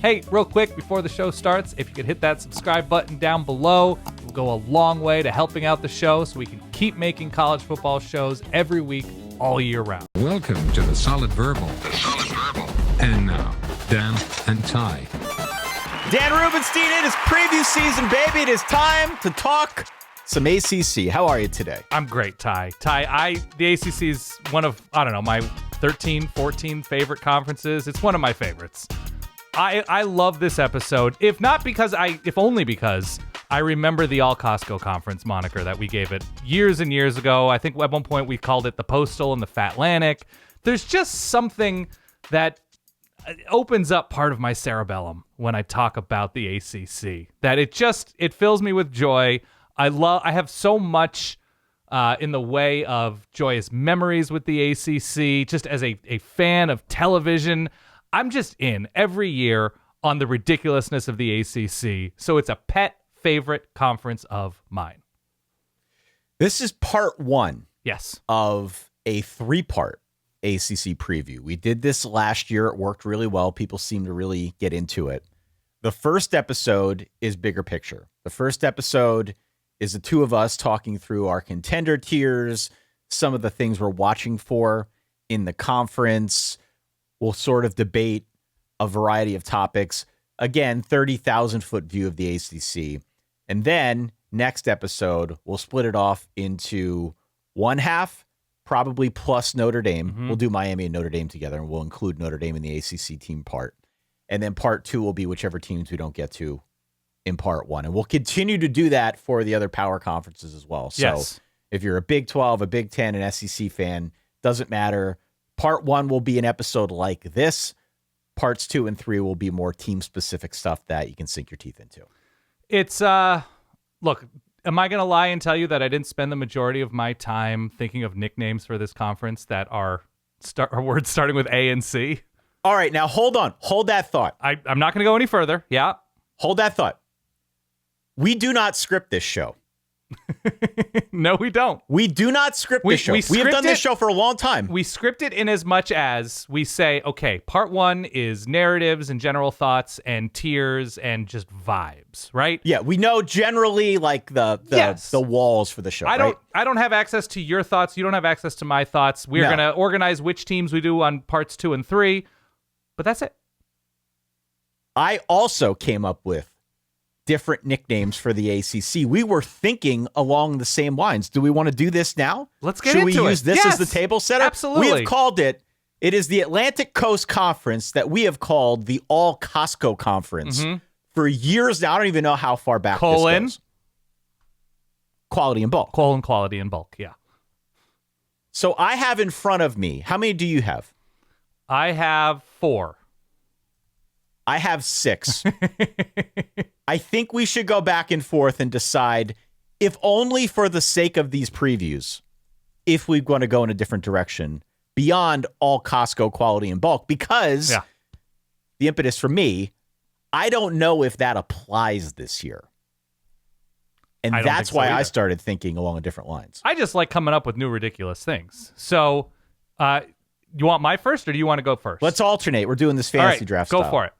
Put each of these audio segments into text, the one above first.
Hey, real quick, before the show starts, if you could hit that subscribe button down below, it will go a long way to helping out the show so we can keep making college football shows every week, all year round. Welcome to the Solid Verbal. And now, Dan and Ty. Dan Rubenstein, it is preview season, baby. It is time to talk some ACC. How are you today? I'm great, Ty. The ACC is one of, my 13, 14 favorite conferences. It's one of my favorites. I love this episode, if only because I remember the All Costco Conference moniker that we gave it years and years ago. I think at one point we called it the Postal and the Fatlantic. There's just something that opens up part of my cerebellum when I talk about the ACC, that it fills me with joy. I have so much in the way of joyous memories with the ACC, just as a fan of television. I'm just in every year on the ridiculousness of the ACC, so it's a pet favorite conference of mine. This is part one of a three-part ACC preview. We did this last year. It worked really well. People seem to really get into it. The first episode is bigger picture. The first episode is the two of us talking through our contender tiers, some of the things we're watching for in the conference. We'll sort of debate a variety of topics. Again, 30,000-foot view of the ACC. And then next episode, we'll split it off into one half, probably plus Notre Dame. Mm-hmm. We'll do Miami and Notre Dame together, and we'll include Notre Dame in the ACC team part. And then part two will be whichever teams we don't get to in part one. And we'll continue to do that for the other power conferences as well. So if you're a Big 12, a Big 10, an SEC fan, doesn't matter. Part one will be an episode like this. Parts 2 and 3 will be more team-specific stuff that you can sink your teeth into. It's, look, am I going to lie and tell you that I didn't spend the majority of my time thinking of nicknames for this conference that are words starting with A and C? All right, now hold on. Hold that thought. I'm not going to go any further. Yeah. Hold that thought. We do not script this show. No, we don't. We do not script this show. We have done this show for a long time. We script it in as much as we say, okay, part one is narratives and general thoughts and tiers and just vibes, right? Yeah, we know generally like the walls for the show. I don't have access to your thoughts. You don't have access to my thoughts. We're going to organize which teams we do on parts 2 and 3, but that's it. I also came up with different nicknames for the ACC. We were thinking along the same lines. Do we want to do this now? Let's get into it. Should we use this as the table setter? Absolutely. We have called it is the Atlantic Coast Conference that we have called the All Costco Conference for years now. I don't even know how far back this goes. Quality and bulk. Quality and bulk, yeah. So I have in front of me, how many do you have? I have 4. I have 6. I think we should go back and forth and decide, if only for the sake of these previews, if we're going to go in a different direction beyond All Costco, quality and bulk, because the impetus for me, I don't know if that applies this year. And that's why I started thinking along different lines. I just like coming up with new ridiculous things. So you want my first or do you want to go first? Let's alternate. We're doing this fantasy draft style. Go for it.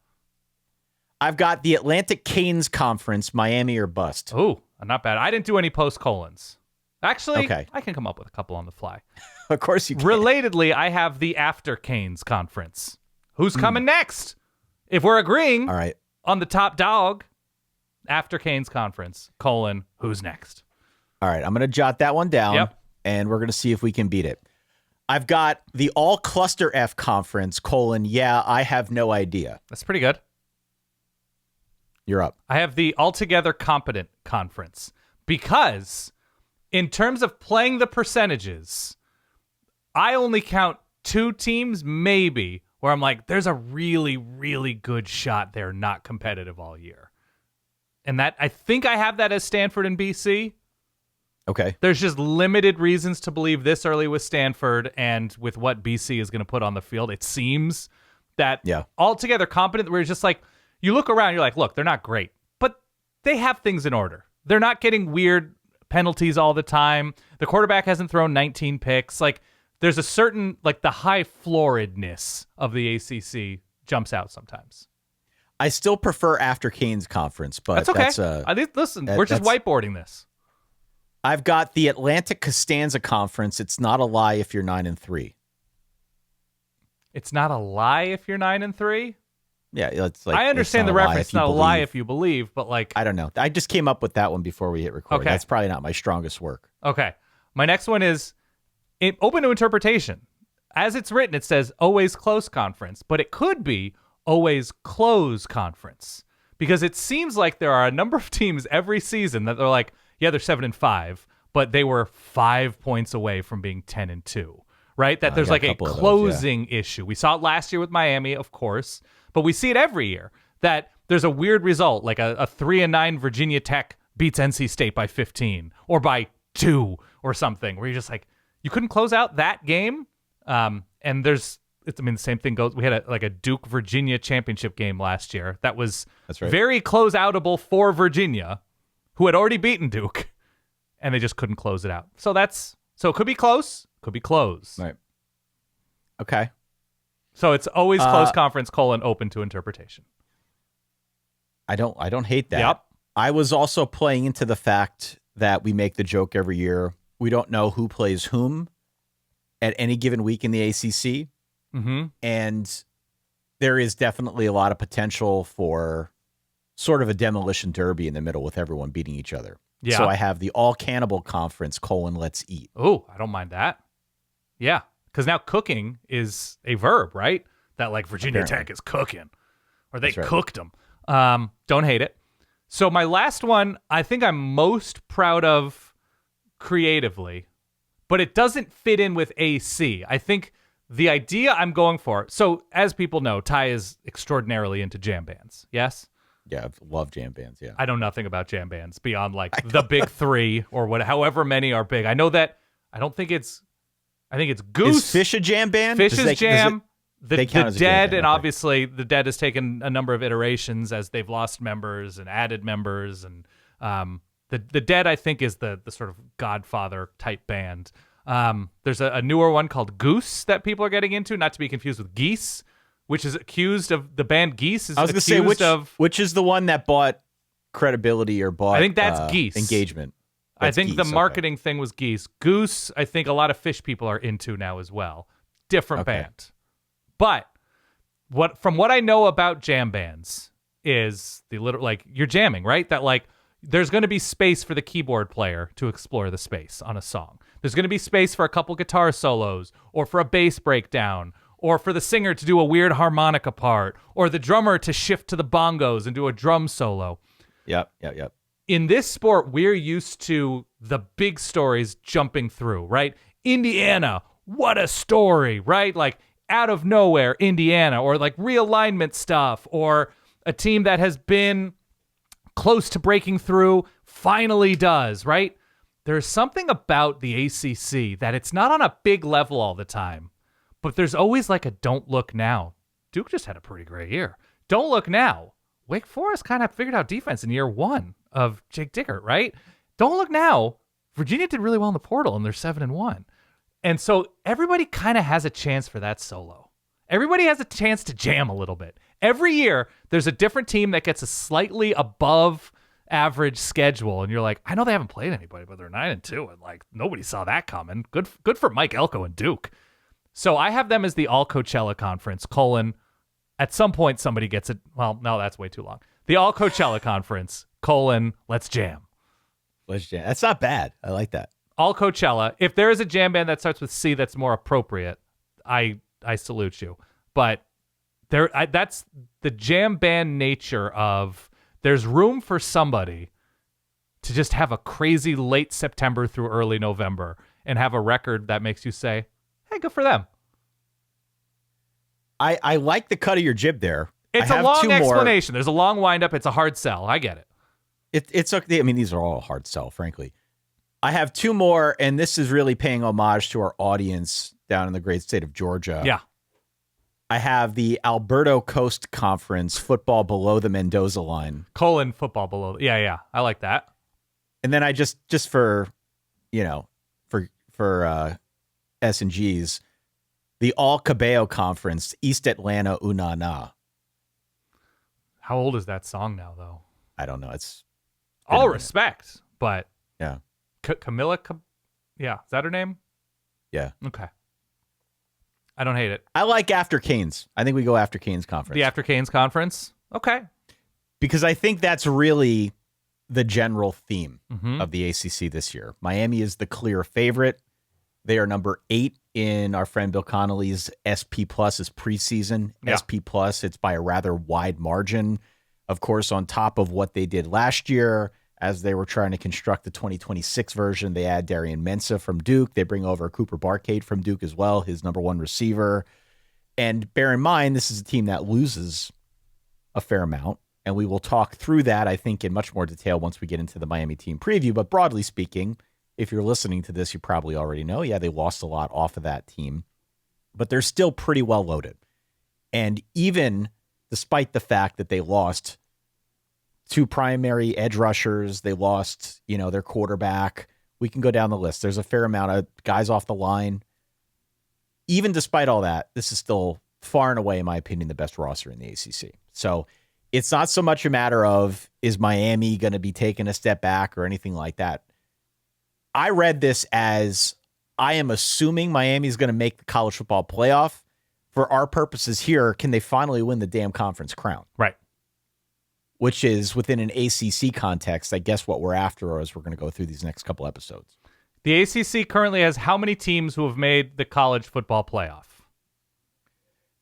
I've got the Atlantic Canes Conference, Miami or bust. Ooh, not bad. I didn't do any post-colons. Actually, I can come up with a couple on the fly. Of course you can. Relatedly, I have the After Canes Conference. Who's coming next? If we're agreeing on the top dog, After Canes Conference, who's next? All right, I'm going to jot that one down, and we're going to see if we can beat it. I've got the All Cluster F Conference, I have no idea. That's pretty good. You're up. I have the Altogether Competent Conference because in terms of playing the percentages, I only count 2 teams maybe where I'm like, there's a really, really good shot they're not competitive all year. And that I think I have that as Stanford and BC. Okay. There's just limited reasons to believe this early with Stanford and with what BC is going to put on the field. It seems that Altogether Competent, where it's just like, you look around, you're like, look, they're not great, but they have things in order. They're not getting weird penalties all the time. The quarterback hasn't thrown 19 picks. Like, there's a certain, like, the high flooredness of the ACC jumps out sometimes. I still prefer after Kane's conference, but that's okay. I think, listen, we're just whiteboarding this. I've got the Atlantic Costanza Conference. It's not a lie if you're 9-3. It's not a lie if you're 9-3. Yeah, it's like I understand the reference. It's not a lie if you believe, but like I don't know. I just came up with that one before we hit record. Okay. That's probably not my strongest work. Okay, my next one is open to interpretation. As it's written, it says always close conference, but it could be always close conference because it seems like there are a number of teams every season that they're like, yeah, they're 7-5, but they were 5 points away from being 10-2. Right? That there's like a closing issue. We saw it last year with Miami, of course, but we see it every year that there's a weird result, like a 3-9 Virginia Tech beats NC State by 15 or by 2 or something, where you're just like, you couldn't close out that game. And the same thing goes. We had a Duke Virginia championship game last year that was very close outable for Virginia, who had already beaten Duke, and they just couldn't close it out. So it could be close. Could be close. Right. Okay. So it's always close conference : open to interpretation. I don't hate that. Yep. I was also playing into the fact that we make the joke every year. We don't know who plays whom at any given week in the ACC. Mm-hmm. And there is definitely a lot of potential for sort of a demolition derby in the middle with everyone beating each other. Yeah. So I have the all cannibal conference : let's eat. Oh, I don't mind that. Yeah. Because now cooking is a verb, right? That like Virginia Tech is cooking, or they cooked them. Don't hate it. So my last one, I think I'm most proud of creatively, but it doesn't fit in with AC. I think the idea I'm going for. So as people know, Ty is extraordinarily into jam bands. Yes. Yeah, I love jam bands. Yeah, I know nothing about jam bands beyond like the big three or however many are big. I know that. I think it's Goose. Is Fish a jam band? Fish is jam. They count as a jam Dead, band, and okay. obviously the Dead has taken a number of iterations as they've lost members and added members, and the Dead I think is the sort of Godfather type band. There's a newer one called Goose that people are getting into, not to be confused with Geese, which is accused of the band Geese. I was going to say which is the one that bought credibility or bought. I think that's Geese engagement. I think the marketing thing was Geese. Goose, I think a lot of Fish people are into now as well. Different band. But from what I know about jam bands is you're jamming, right? That like there's going to be space for the keyboard player to explore the space on a song. There's going to be space for a couple guitar solos or for a bass breakdown or for the singer to do a weird harmonica part or the drummer to shift to the bongos and do a drum solo. Yep. In this sport, we're used to the big stories jumping through, right? Indiana, what a story, right? Like out of nowhere, Indiana, or like realignment stuff, or a team that has been close to breaking through finally does, right? There's something about the ACC that it's not on a big level all the time, but there's always like a don't look now. Duke just had a pretty great year. Don't look now. Wake Forest kind of figured out defense in year one of Jake Dickert, right? Don't look now. Virginia did really well in the portal, and they're 7-1. And so everybody kind of has a chance for that solo. Everybody has a chance to jam a little bit. Every year, there's a different team that gets a slightly above average schedule, and you're like, I know they haven't played anybody, but they're 9-2, and like nobody saw that coming. Good for Mike Elko and Duke. So I have them as the All Coachella Conference, at some point somebody gets it. Well, no, that's way too long. The All Coachella Conference, let's jam. Let's jam. That's not bad. I like that. All Coachella. If there is a jam band that starts with C that's more appropriate, I salute you. But that's the jam band nature of there's room for somebody to just have a crazy late September through early November and have a record that makes you say, hey, good for them. I like the cut of your jib there. It's a long explanation. There's a long windup. It's a hard sell. I get it. It's okay. I mean, these are all a hard sell, frankly. I have two more, and this is really paying homage to our audience down in the great state of Georgia. Yeah. I have the Alberto Coast Conference, football below the Mendoza line. Football below. Yeah. I like that. And then I just for S&Gs, the All Cabello Conference, East Atlanta, Unana. How old is that song now, though? I don't know. It's all respect, but yeah. Camilla, yeah, is that her name? Yeah. Okay. I don't hate it. I like After Canes. I think we go After Canes conference. The After Canes conference? Okay. Because I think that's really the general theme of the ACC this year. Miami is the clear favorite. They are number 8 in our friend Bill Connolly's SP Plus is preseason. Yeah. SP Plus, it's by a rather wide margin. Of course, on top of what they did last year, as they were trying to construct the 2026 version, they add Darian Mensah from Duke. They bring over Cooper Barcade from Duke as well, his number 1 receiver. And bear in mind, this is a team that loses a fair amount. And we will talk through that, I think, in much more detail once we get into the Miami team preview. But broadly speaking, if you're listening to this, you probably already know, yeah, they lost a lot off of that team. But they're still pretty well loaded. And even despite the fact that they lost 2 primary edge rushers, they lost, their quarterback. We can go down the list. There's a fair amount of guys off the line. Even despite all that, this is still far and away, in my opinion, the best roster in the ACC. So it's not so much a matter of, is Miami going to be taking a step back or anything like that? I read this as, I am assuming Miami's going to make the college football playoff. For our purposes here, can they finally win the damn conference crown? Right. Which is, within an ACC context, I guess what we're after as we're going to go through these next couple episodes. The ACC currently has how many teams who have made the college football playoff?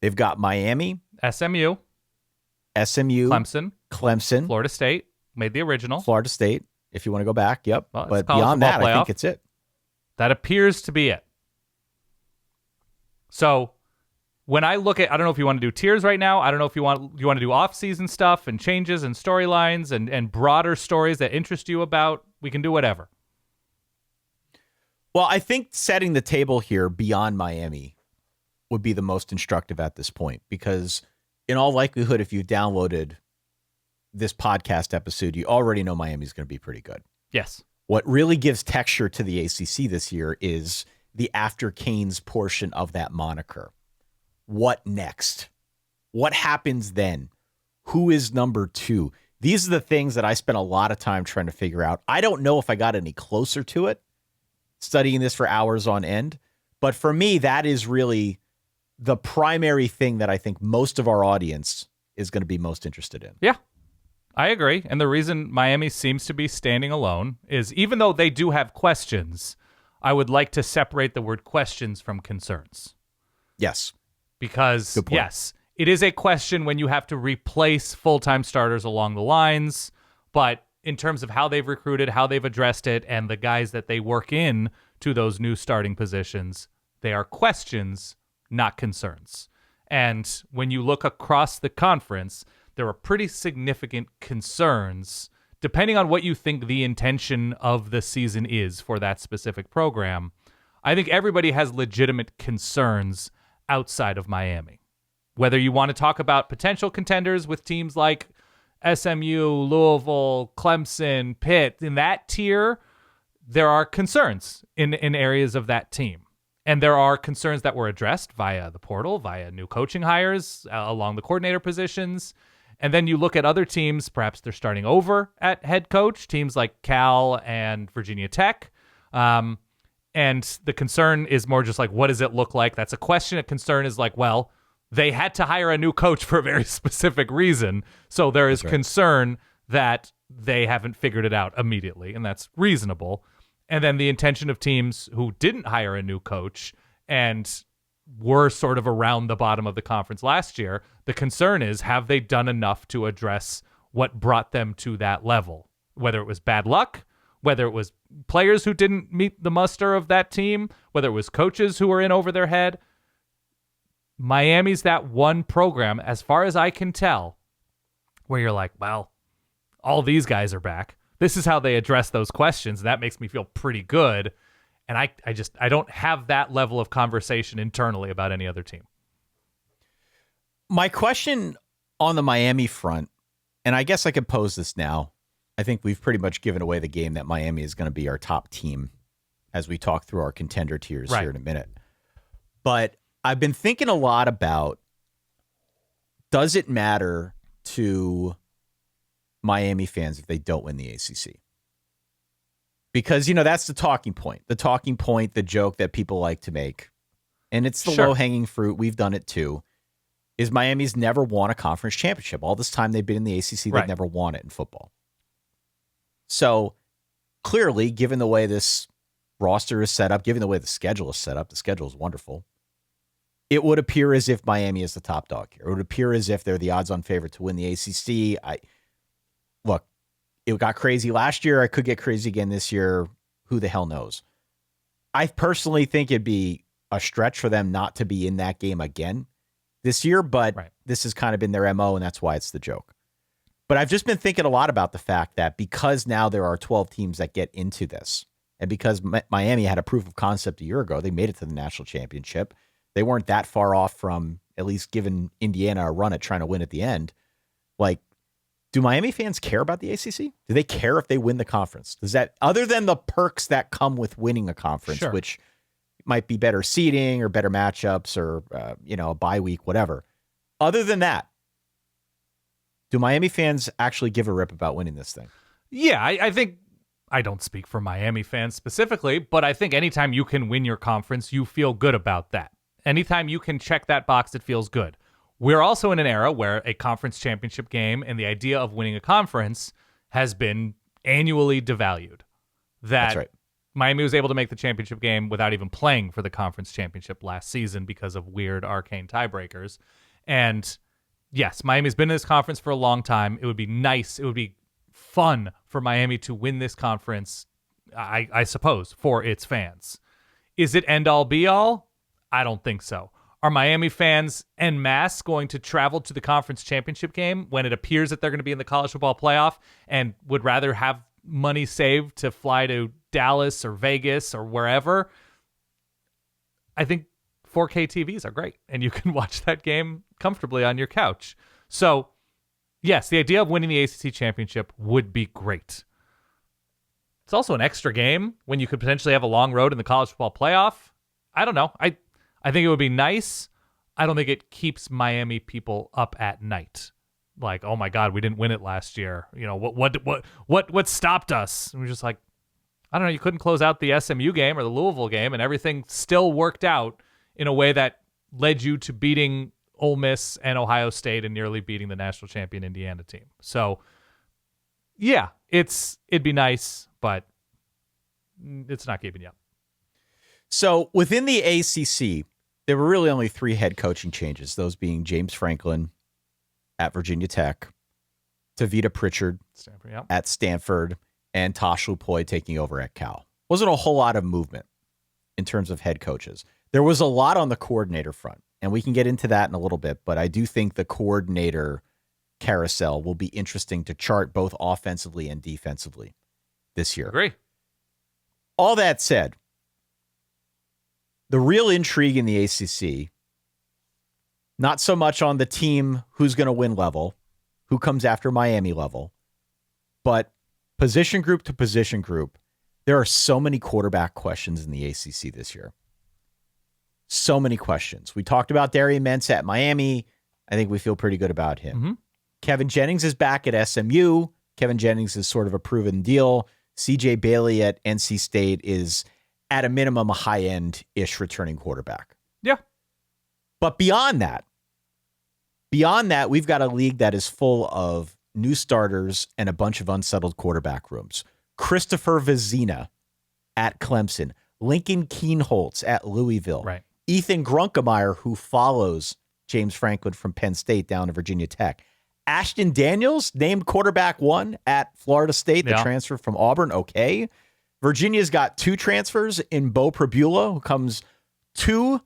They've got Miami, SMU, Clemson, Florida State made the original. Florida State, if you want to go back, yep. Well, but beyond that, I think it's it. That appears to be it. So when I look at, I don't know if you want to do tiers right now. I don't know if you want to do off-season stuff and changes and storylines and broader stories that interest you about. We can do whatever. Well, I think setting the table here beyond Miami would be the most instructive at this point, because in all likelihood, if you downloaded this podcast episode, you already know Miami's going to be pretty good. Yes. What really gives texture to the ACC this year is the After Canes portion of that moniker. What next? What happens then? Who is number 2? These are the things that I spent a lot of time trying to figure out. I don't know if I got any closer to it, studying this for hours on end. But for me, that is really the primary thing that I think most of our audience is going to be most interested in. Yeah, I agree. And the reason Miami seems to be standing alone is, even though they do have questions, I would like to separate the word questions from concerns. Yes. Because, yes, it is a question when you have to replace full-time starters along the lines, but in terms of how they've recruited, how they've addressed it, and the guys that they work in to those new starting positions, they are questions, not concerns. And when you look across the conference, there are pretty significant concerns, depending on what you think the intention of the season is for that specific program. I think everybody has legitimate concerns outside of Miami. Whether you want to talk about potential contenders with teams like SMU, Louisville, Clemson, Pitt, in that tier, there are concerns in areas of that team. And there are concerns that were addressed via the portal, via new coaching hires along the coordinator positions. And then you look at other teams, perhaps they're starting over at head coach, teams like Cal and Virginia Tech. And the concern is more just like, what does it look like? That's a question. A concern is like, well, they had to hire a new coach for a very specific reason. So there is concern that they haven't figured it out immediately, and that's reasonable. And then the intention of teams who didn't hire a new coach and were sort of around the bottom of the conference last year, the concern is, have they done enough to address what brought them to that level? Whether it was bad luck, whether it was players who didn't meet the muster of that team, whether it was coaches who were in over their head. Miami's that one program, as far as I can tell, where you're like, well, all these guys are back. This is how they address those questions. That makes me feel pretty good. And I don't have that level of conversation internally about any other team. My question on the Miami front, and I guess I could pose this now. I think we've pretty much given away the game that Miami is going to be our top team as we talk through our contender tiers here in a minute. But I've been thinking a lot about, does it matter to Miami fans if they don't win the ACC. Because, that's the talking point. The joke that people like to make. And it's the low-hanging fruit. We've done it too. Is Miami's never won a conference championship. All this time they've been in the ACC, they've never won it in football. So clearly, given the way this roster is set up, given the way the schedule is set up, the schedule is wonderful. It would appear as if Miami is the top dog here. It would appear as if they're the odds-on favorite to win the ACC. Look, it got crazy last year. I could get crazy again this year. Who the hell knows? I personally think it'd be a stretch for them not to be in that game again this year, but this has kind of been their MO, and that's why it's the joke. But I've just been thinking a lot about the fact that because now there are 12 teams that get into this, and because Miami had a proof of concept a year ago, they made it to the national championship. They weren't that far off from at least giving Indiana a run at trying to win at the end. Like, do Miami fans care about the ACC? Do they care if they win the conference? Does that, other than the perks that come with winning a conference, which might be better seeding or better matchups or, a bye week, whatever. Other than that, do Miami fans actually give a rip about winning this thing? Yeah, I think, I don't speak for Miami fans specifically, but I think anytime you can win your conference, you feel good about that. Anytime you can check that box, it feels good. We're also in an era where a conference championship game and the idea of winning a conference has been annually devalued. That's right. Miami was able to make the championship game without even playing for the conference championship last season because of weird arcane tiebreakers. And yes, Miami's been in this conference for a long time. It would be nice. It would be fun for Miami to win this conference, I suppose, for its fans. Is it end all be all? I don't think so. Are Miami fans en masse going to travel to the conference championship game when it appears that they're going to be in the college football playoff and would rather have money saved to fly to Dallas or Vegas or wherever? I think 4K TVs are great, and you can watch that game comfortably on your couch. So, yes, the idea of winning the ACC championship would be great. It's also an extra game when you could potentially have a long road in the college football playoff. I don't know. I think it would be nice. I don't think it keeps Miami people up at night. Like, oh my God, we didn't win it last year. What stopped us? And we're just like, I don't know. You couldn't close out the SMU game or the Louisville game, and everything still worked out in a way that led you to beating Ole Miss and Ohio State and nearly beating the national champion Indiana team. So, yeah, it'd be nice, but it's not keeping you up. So within the ACC, there were really only 3 head coaching changes, those being James Franklin at Virginia Tech, Tavita Pritchard at Stanford, and Tosh Lupoy taking over at Cal. Wasn't a whole lot of movement in terms of head coaches. There was a lot on the coordinator front, and we can get into that in a little bit, but I do think the coordinator carousel will be interesting to chart both offensively and defensively this year. Agree. All that said, the real intrigue in the ACC, not so much on the team who's going to win level, who comes after Miami level, but position group to position group, there are so many quarterback questions in the ACC this year. So many questions. We talked about Darian Mensah at Miami. I think we feel pretty good about him. Mm-hmm. Kevin Jennings is back at SMU. Kevin Jennings is sort of a proven deal. CJ Bailey at NC State is, at a minimum, a high-end-ish returning quarterback. Yeah. But beyond that, we've got a league that is full of new starters and a bunch of unsettled quarterback rooms. Christopher Vezina at Clemson. Lincoln Kienholz at Louisville. Right. Ethan Grunkemeyer, who follows James Franklin from Penn State down to Virginia Tech. Ashton Daniels, named quarterback 1 at Florida State, the transfer from Auburn. Okay. Virginia's got 2 transfers in Bo Prabula, who comes to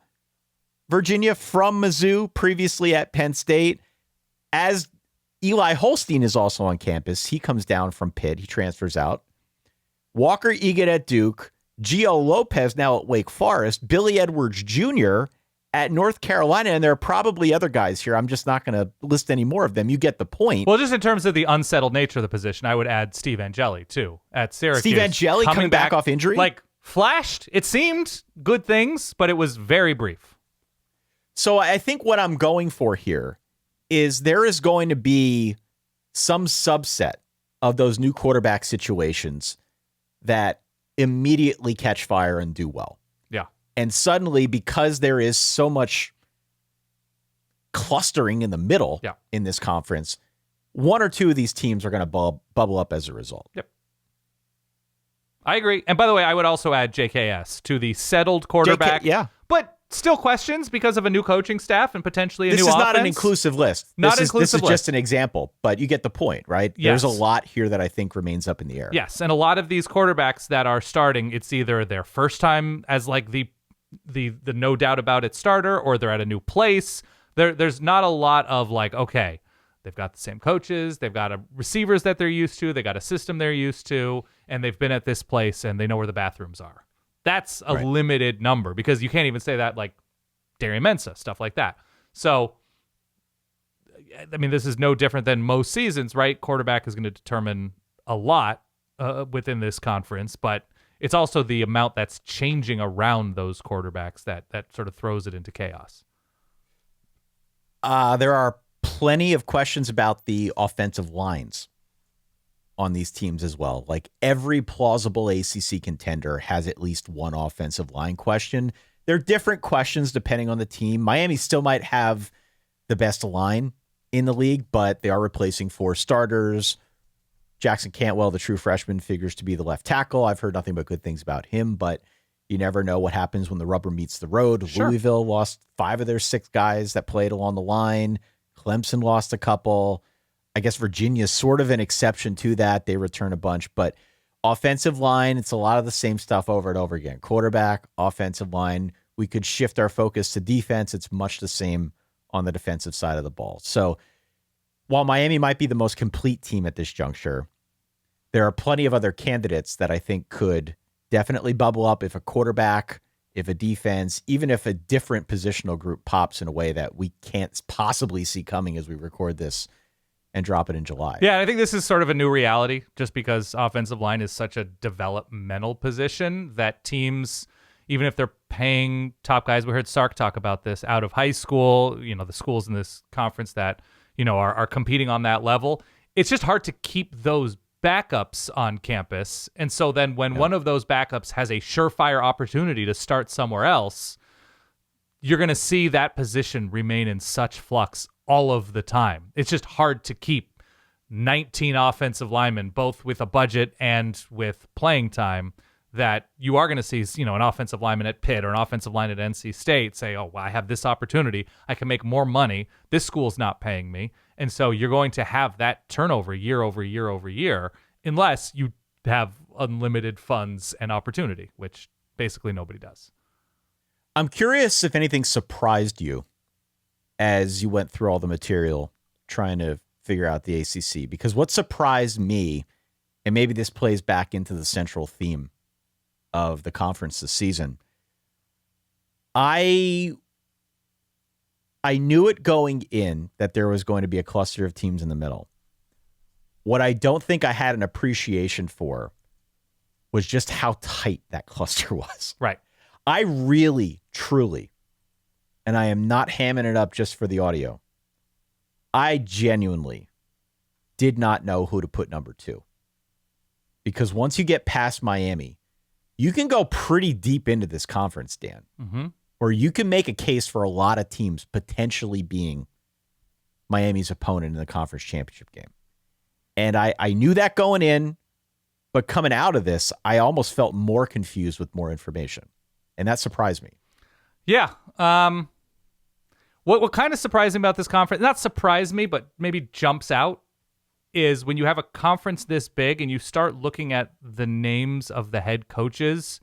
Virginia from Mizzou, previously at Penn State. As Eli Holstein is also on campus, he comes down from Pitt. He transfers out. Walker Egan at Duke. Gio Lopez now at Wake Forest. Billy Edwards Jr. at North Carolina. And there are probably other guys here. I'm just not going to list any more of them. You get the point. Well, just in terms of the unsettled nature of the position, I would add Steve Angeli, too, at Syracuse. Steve Angeli coming back off injury? Like, flashed. It seemed good things, but it was very brief. So I think what I'm going for here is there is going to be some subset of those new quarterback situations that immediately catch fire and do well. Yeah. And suddenly, because there is so much clustering in the middle in this conference, one or two of these teams are going to bubble up as a result. Yep. I agree. And by the way, I would also add JKS to the settled quarterback. But still questions because of a new coaching staff and potentially a new offense. This is not an inclusive list. This is just an example, but you get the point, right? Yes. There's a lot here that I think remains up in the air. Yes, and a lot of these quarterbacks that are starting, it's either their first time as like the no doubt about it starter, or they're at a new place. There's not a lot of like, okay, they've got the same coaches, they've got receivers that they're used to, they got a system they're used to, and they've been at this place and they know where the bathrooms are. That's a limited number, because you can't even say that like Darian Mensah, stuff like that. So, I mean, this is no different than most seasons, right? Quarterback is going to determine a lot within this conference, but it's also the amount that's changing around those quarterbacks that sort of throws it into chaos. There are plenty of questions about the offensive lines on these teams as well. Like every plausible ACC contender has at least one offensive line question. They're different questions depending on the team. Miami still might have the best line in the league, but they are replacing 4 starters. Jackson Cantwell, the true freshman, figures to be the left tackle. I've heard nothing but good things about him, but you never know what happens when the rubber meets the road. Sure. Louisville lost 5 of their 6 guys that played along the line. Clemson lost a couple. I guess Virginia's sort of an exception to that. They return a bunch, but offensive line, it's a lot of the same stuff over and over again. Quarterback, offensive line. We could shift our focus to defense. It's much the same on the defensive side of the ball. So while Miami might be the most complete team at this juncture, there are plenty of other candidates that I think could definitely bubble up if a quarterback, if a defense, even if a different positional group pops in a way that we can't possibly see coming as we record this and drop it in July. Yeah, I think this is sort of a new reality just because offensive line is such a developmental position that teams, even if they're paying top guys, we heard Sark talk about this, out of high school, the schools in this conference that, are competing on that level, it's just hard to keep those backups on campus. And so then when one of those backups has a surefire opportunity to start somewhere else, you're going to see that position remain in such flux all of the time. It's just hard to keep 19 offensive linemen, both with a budget and with playing time, that you are going to see, an offensive lineman at Pitt or an offensive line at NC State say, oh, well, I have this opportunity. I can make more money. This school's not paying me. And so you're going to have that turnover year over year over year, unless you have unlimited funds and opportunity, which basically nobody does. I'm curious if anything surprised you as you went through all the material trying to figure out the ACC, because what surprised me, and maybe this plays back into the central theme of the conference this season, I knew it going in that there was going to be a cluster of teams in the middle. What I don't think I had an appreciation for was just how tight that cluster was. Right. I really, truly, and I am not hamming it up just for the audio, I genuinely did not know who to put number 2. Because once you get past Miami, you can go pretty deep into this conference, Dan, where you can make a case for a lot of teams potentially being Miami's opponent in the conference championship game. And I knew that going in, but coming out of this, I almost felt more confused with more information. And that surprised me. Yeah. What kind of surprising about this conference, not surprised me, but maybe jumps out, is when you have a conference this big and you start looking at the names of the head coaches,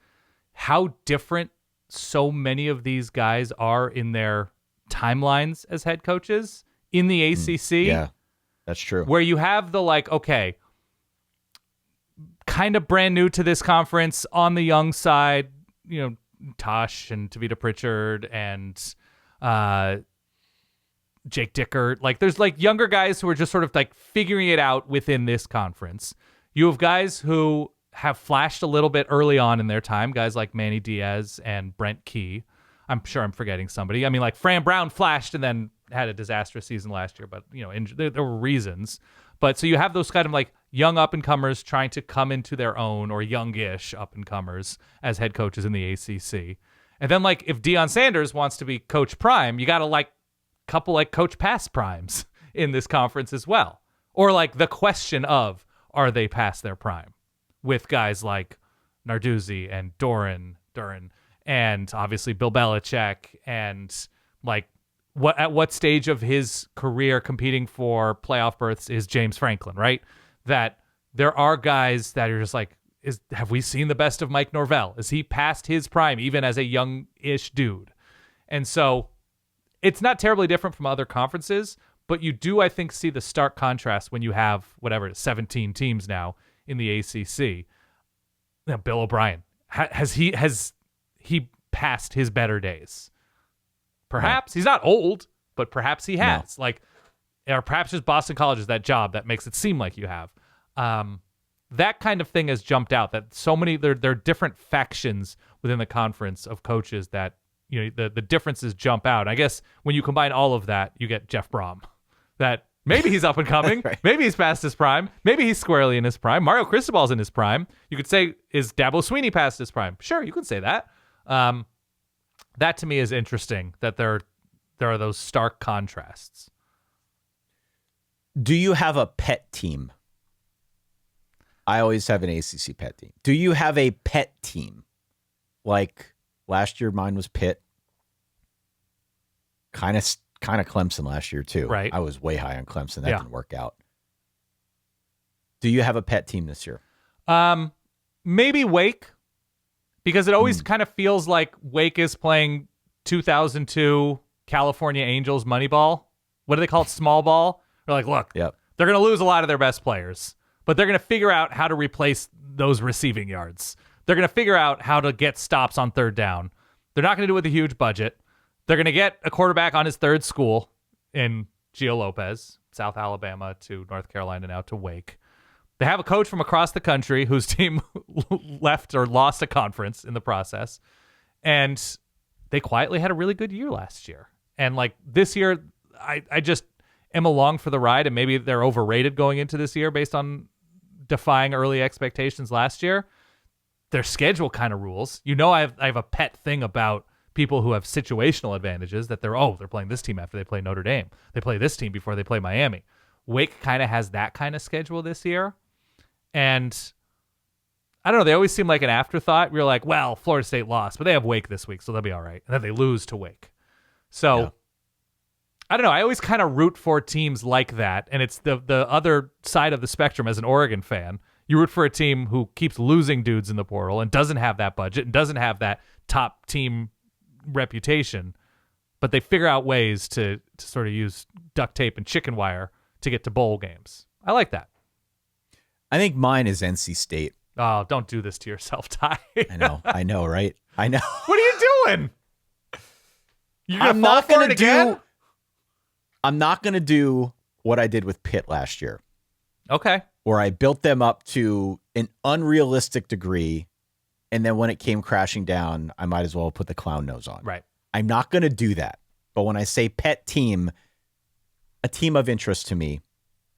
how different so many of these guys are in their timelines as head coaches in the ACC. Yeah, that's true. Where you have the okay, kind of brand new to this conference on the young side, Tosh and Tavita Pritchard and Jake Dickert. There's younger guys who are just sort of figuring it out within this conference. You have guys who have flashed a little bit early on in their time, guys like Manny Diaz and Brent Key. I'm sure I'm forgetting somebody. I mean, like Fran Brown flashed and then had a disastrous season last year, but there were reasons. But so you have those kind of like young up-and-comers trying to come into their own, or youngish up-and-comers as head coaches in the ACC. And then like if Deion Sanders wants to be Coach Prime, you got to like couple like Coach Past Primes in this conference as well. Or like the question of, are they past their prime? With guys like Narduzzi and Duran, and obviously Bill Belichick, and like at what stage of his career competing for playoff berths is James Franklin, right? That there are guys that are just like, have we seen the best of Mike Norvell? Is he past his prime even as a young-ish dude? And so it's not terribly different from other conferences, but you do, I think, see the stark contrast when you have 17 teams now in the ACC. Now, Bill O'Brien, has he passed his better days? Perhaps. He's not old, but perhaps he has. No. Or perhaps just Boston College is that job that makes it seem like you have. That kind of thing has jumped out. That so many there are different factions within the conference of coaches that the differences jump out. I guess when you combine all of that, you get Jeff Brohm. That maybe he's up and coming. Right. Maybe he's past his prime. Maybe he's squarely in his prime. Mario Cristobal's in his prime. You could say, is Dabo Swinney past his prime? Sure, you could say that. That to me is interesting, that there are those stark contrasts. Do you have a pet team? I always have an ACC pet team. Do you have a pet team? Like last year, mine was Pitt. Kind of Clemson last year too. Right. I was way high on Clemson. That didn't work out. Do you have a pet team this year? Maybe Wake, because it always kind of feels like Wake is playing 2002 California Angels Moneyball. What do they call it? Small ball. They're like, look, they're going to lose a lot of their best players, but they're going to figure out how to replace those receiving yards. They're going to figure out how to get stops on third down. They're not going to do it with a huge budget. They're going to get a quarterback on his third school in Gio Lopez, South Alabama to North Carolina, now to Wake. They have a coach from across the country whose team left or lost a conference in the process. And they quietly had a really good year last year. And like this year, I just am along for the ride, and maybe they're overrated going into this year based on defying early expectations last year. Their schedule kind of rules. I have a pet thing about people who have situational advantages, that they're playing this team after they play Notre Dame. They play this team before they play Miami. Wake kind of has that kind of schedule this year. And I don't know, they always seem like an afterthought. You're like, well, Florida State lost, but they have Wake this week, so they'll be all right. And then they lose to Wake. So I don't know. I always kind of root for teams like that. And it's the other side of the spectrum as an Oregon fan. You root for a team who keeps losing dudes in the portal and doesn't have that budget and doesn't have that top team reputation, but they figure out ways to sort of use duct tape and chicken wire to get to bowl games. I like that. I think mine is NC State. Oh, don't do this to yourself, Ty. I know, right? I know. What are you doing? You're gonna fall for it again? I'm not going to do what I did with Pitt last year. Okay. Where I built them up to an unrealistic degree, and then when it came crashing down, I might as well put the clown nose on. Right. I'm not going to do that. But when I say pet team, a team of interest to me,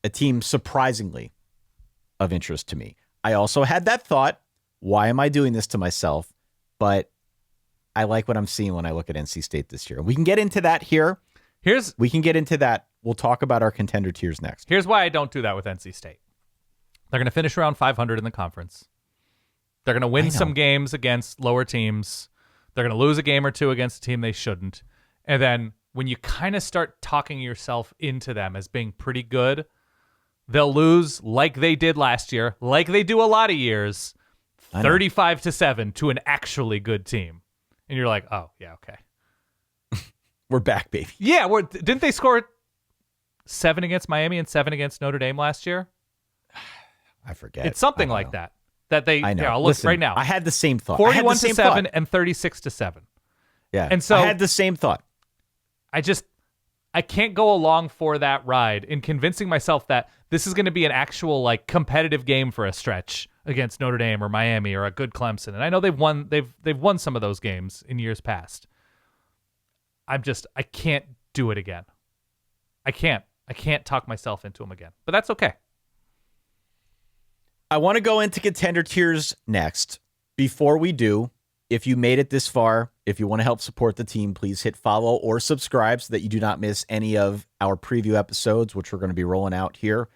a team surprisingly of interest to me. I also had that thought, why am I doing this to myself? But I like what I'm seeing when I look at NC State this year. We can get into that here. We can get into that. We'll talk about our contender tiers next. Here's why I don't do that with NC State. They're going to finish around 500 in the conference. They're going to win some games against lower teams. They're going to lose a game or two against a team they shouldn't. And then when you kind of start talking yourself into them as being pretty good, they'll lose like they did last year, like they do a lot of years, 35-7 to an actually good team. And you're like, oh, yeah, okay. We're back, baby. Yeah, didn't they score 7 against Miami and 7 against Notre Dame last year? I forget. It's something like that. That they, I know. Yeah, I'll look right now. I had the same thought. 41-7 and 36-7. Yeah, and so I had the same thought. I can't go along for that ride in convincing myself that this is going to be an actual like competitive game for a stretch against Notre Dame or Miami or a good Clemson. And I know they've won some of those games in years past. I can't do it again. I can't talk myself into them again, but that's okay. I want to go into contender tiers next. Before we do, if you made it this far, if you want to help support the team, please hit follow or subscribe so that you do not miss any of our preview episodes, which we're going to be rolling out here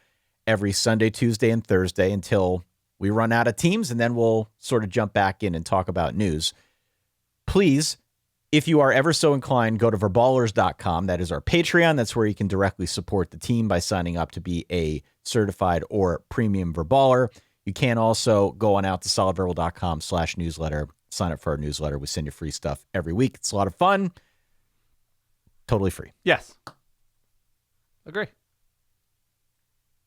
every Sunday, Tuesday, and Thursday until we run out of teams, and then we'll sort of jump back in and talk about news. Please, if you are ever so inclined, go to verballers.com. That is our Patreon. That's where you can directly support the team by signing up to be a certified or premium verballer. You can also go on out to solidverbal.com/newsletter. Sign up for our newsletter. We send you free stuff every week. It's a lot of fun. Totally free. Yes. Agree.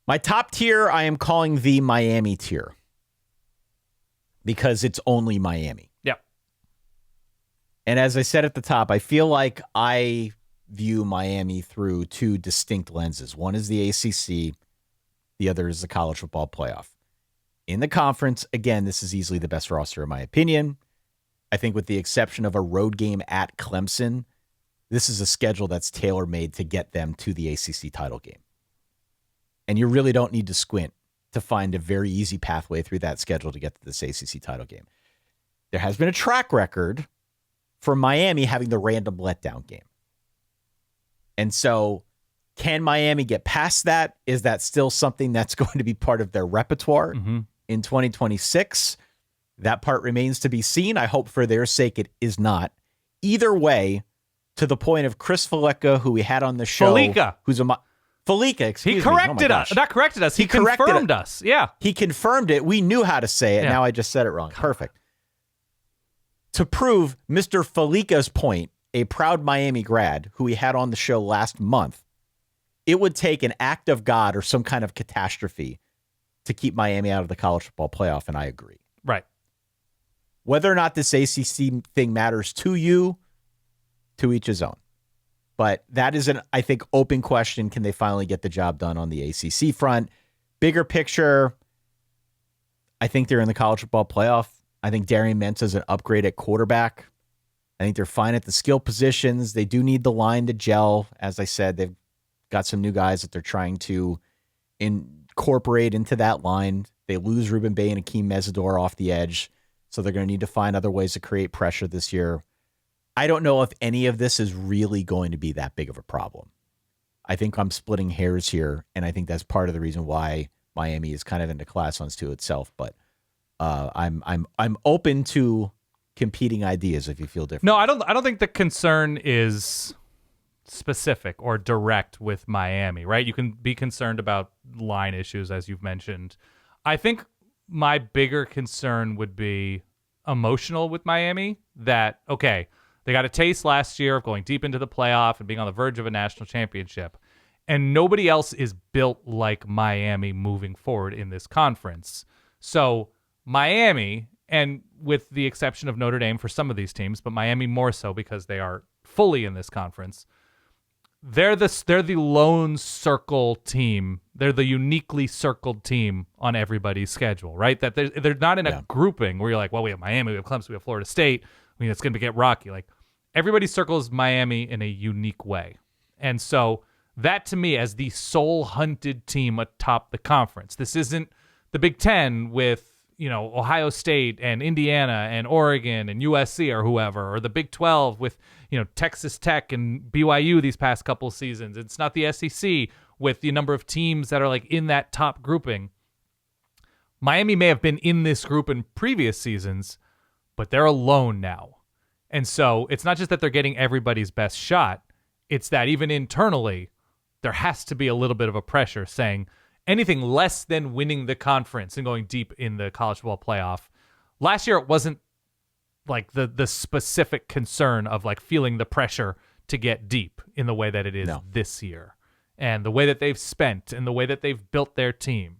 My top tier, I am calling the Miami tier because it's only Miami. Yep. And as I said at the top, I feel like I view Miami through two distinct lenses. One is the ACC. The other is the college football playoff. In the conference, again, this is easily the best roster in my opinion. I think with the exception of a road game at Clemson, this is a schedule that's tailor-made to get them to the ACC title game. And you really don't need to squint to find a very easy pathway through that schedule to get to this ACC title game. There has been a track record for Miami having the random letdown game. And so can Miami get past that? Is that still something that's going to be part of their repertoire in 2026? That part remains to be seen. I hope for their sake it is not. Either way, to the point of Chris Felica, who we had on the show. Felica, excuse me. He corrected us. Not corrected us. He confirmed us. Yeah. He confirmed it. We knew how to say it. Yeah. Now I just said it wrong. Perfect. To prove Mr. Felica's point, a proud Miami grad who we had on the show last month, it would take an act of God or some kind of catastrophe to keep Miami out of the college football playoff, and I agree. Right. Whether or not this ACC thing matters to you, to each his own. But that is an, I think, open question. Can they finally get the job done on the ACC front? Bigger picture, I think they're in the college football playoff. I think Darian Mensah is an upgrade at quarterback. I think they're fine at the skill positions. They do need the line to gel. As I said, they've got some new guys that they're trying to incorporate into that line. They lose Ruben Bay and Akeem Mesidor off the edge, so they're going to need to find other ways to create pressure this year. I don't know if any of this is really going to be that big of a problem. I think I'm splitting hairs here, and I think that's part of the reason why Miami is kind of in a class unto itself. But I'm open to competing ideas if you feel different. No, I don't think the concern is specific or direct with Miami, right? You can be concerned about line issues, as you've mentioned. I think my bigger concern would be emotional with Miami. That, okay, they got a taste last year of going deep into the playoff and being on the verge of a national championship, and nobody else is built like Miami moving forward in this conference. So Miami, and with the exception of Notre Dame for some of these teams, but Miami more so because they are fully in this conference, they're the lone circle team. They're the uniquely circled team on everybody's schedule, right? That they're not in a grouping where you're like, well, we have Miami, we have Clemson, we have Florida State. I mean, it's going to get rocky. Like, everybody circles Miami in a unique way. And so that, to me, as the sole hunted team atop the conference, this isn't the Big Ten with, Ohio State and Indiana and Oregon and USC or whoever, or the Big 12 with, Texas Tech and BYU these past couple seasons. It's not the SEC with the number of teams that are like in that top grouping. Miami may have been in this group in previous seasons, but they're alone now. And so it's not just that they're getting everybody's best shot. It's that even internally, there has to be a little bit of a pressure saying anything less than winning the conference and going deep in the college football playoff. Last year, it wasn't like the specific concern of like feeling the pressure to get deep in the way that it is this year, and the way that they've spent and the way that they've built their team.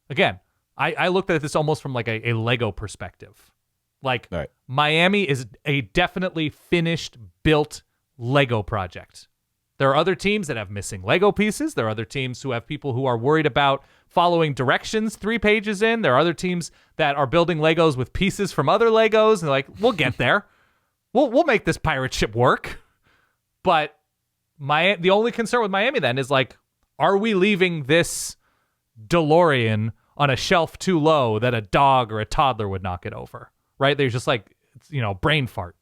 Again, I looked at this almost from like a Lego perspective. Like, right. Miami is a definitely finished, built Lego project. There are other teams that have missing Lego pieces. There are other teams who have people who are worried about following directions 3 pages in. There are other teams that are building Legos with pieces from other Legos. And they're like, we'll get there. We'll make this pirate ship work. But the only concern with Miami then is like, are we leaving this DeLorean on a shelf too low that a dog or a toddler would knock it over? Right? They're just like, brain fart.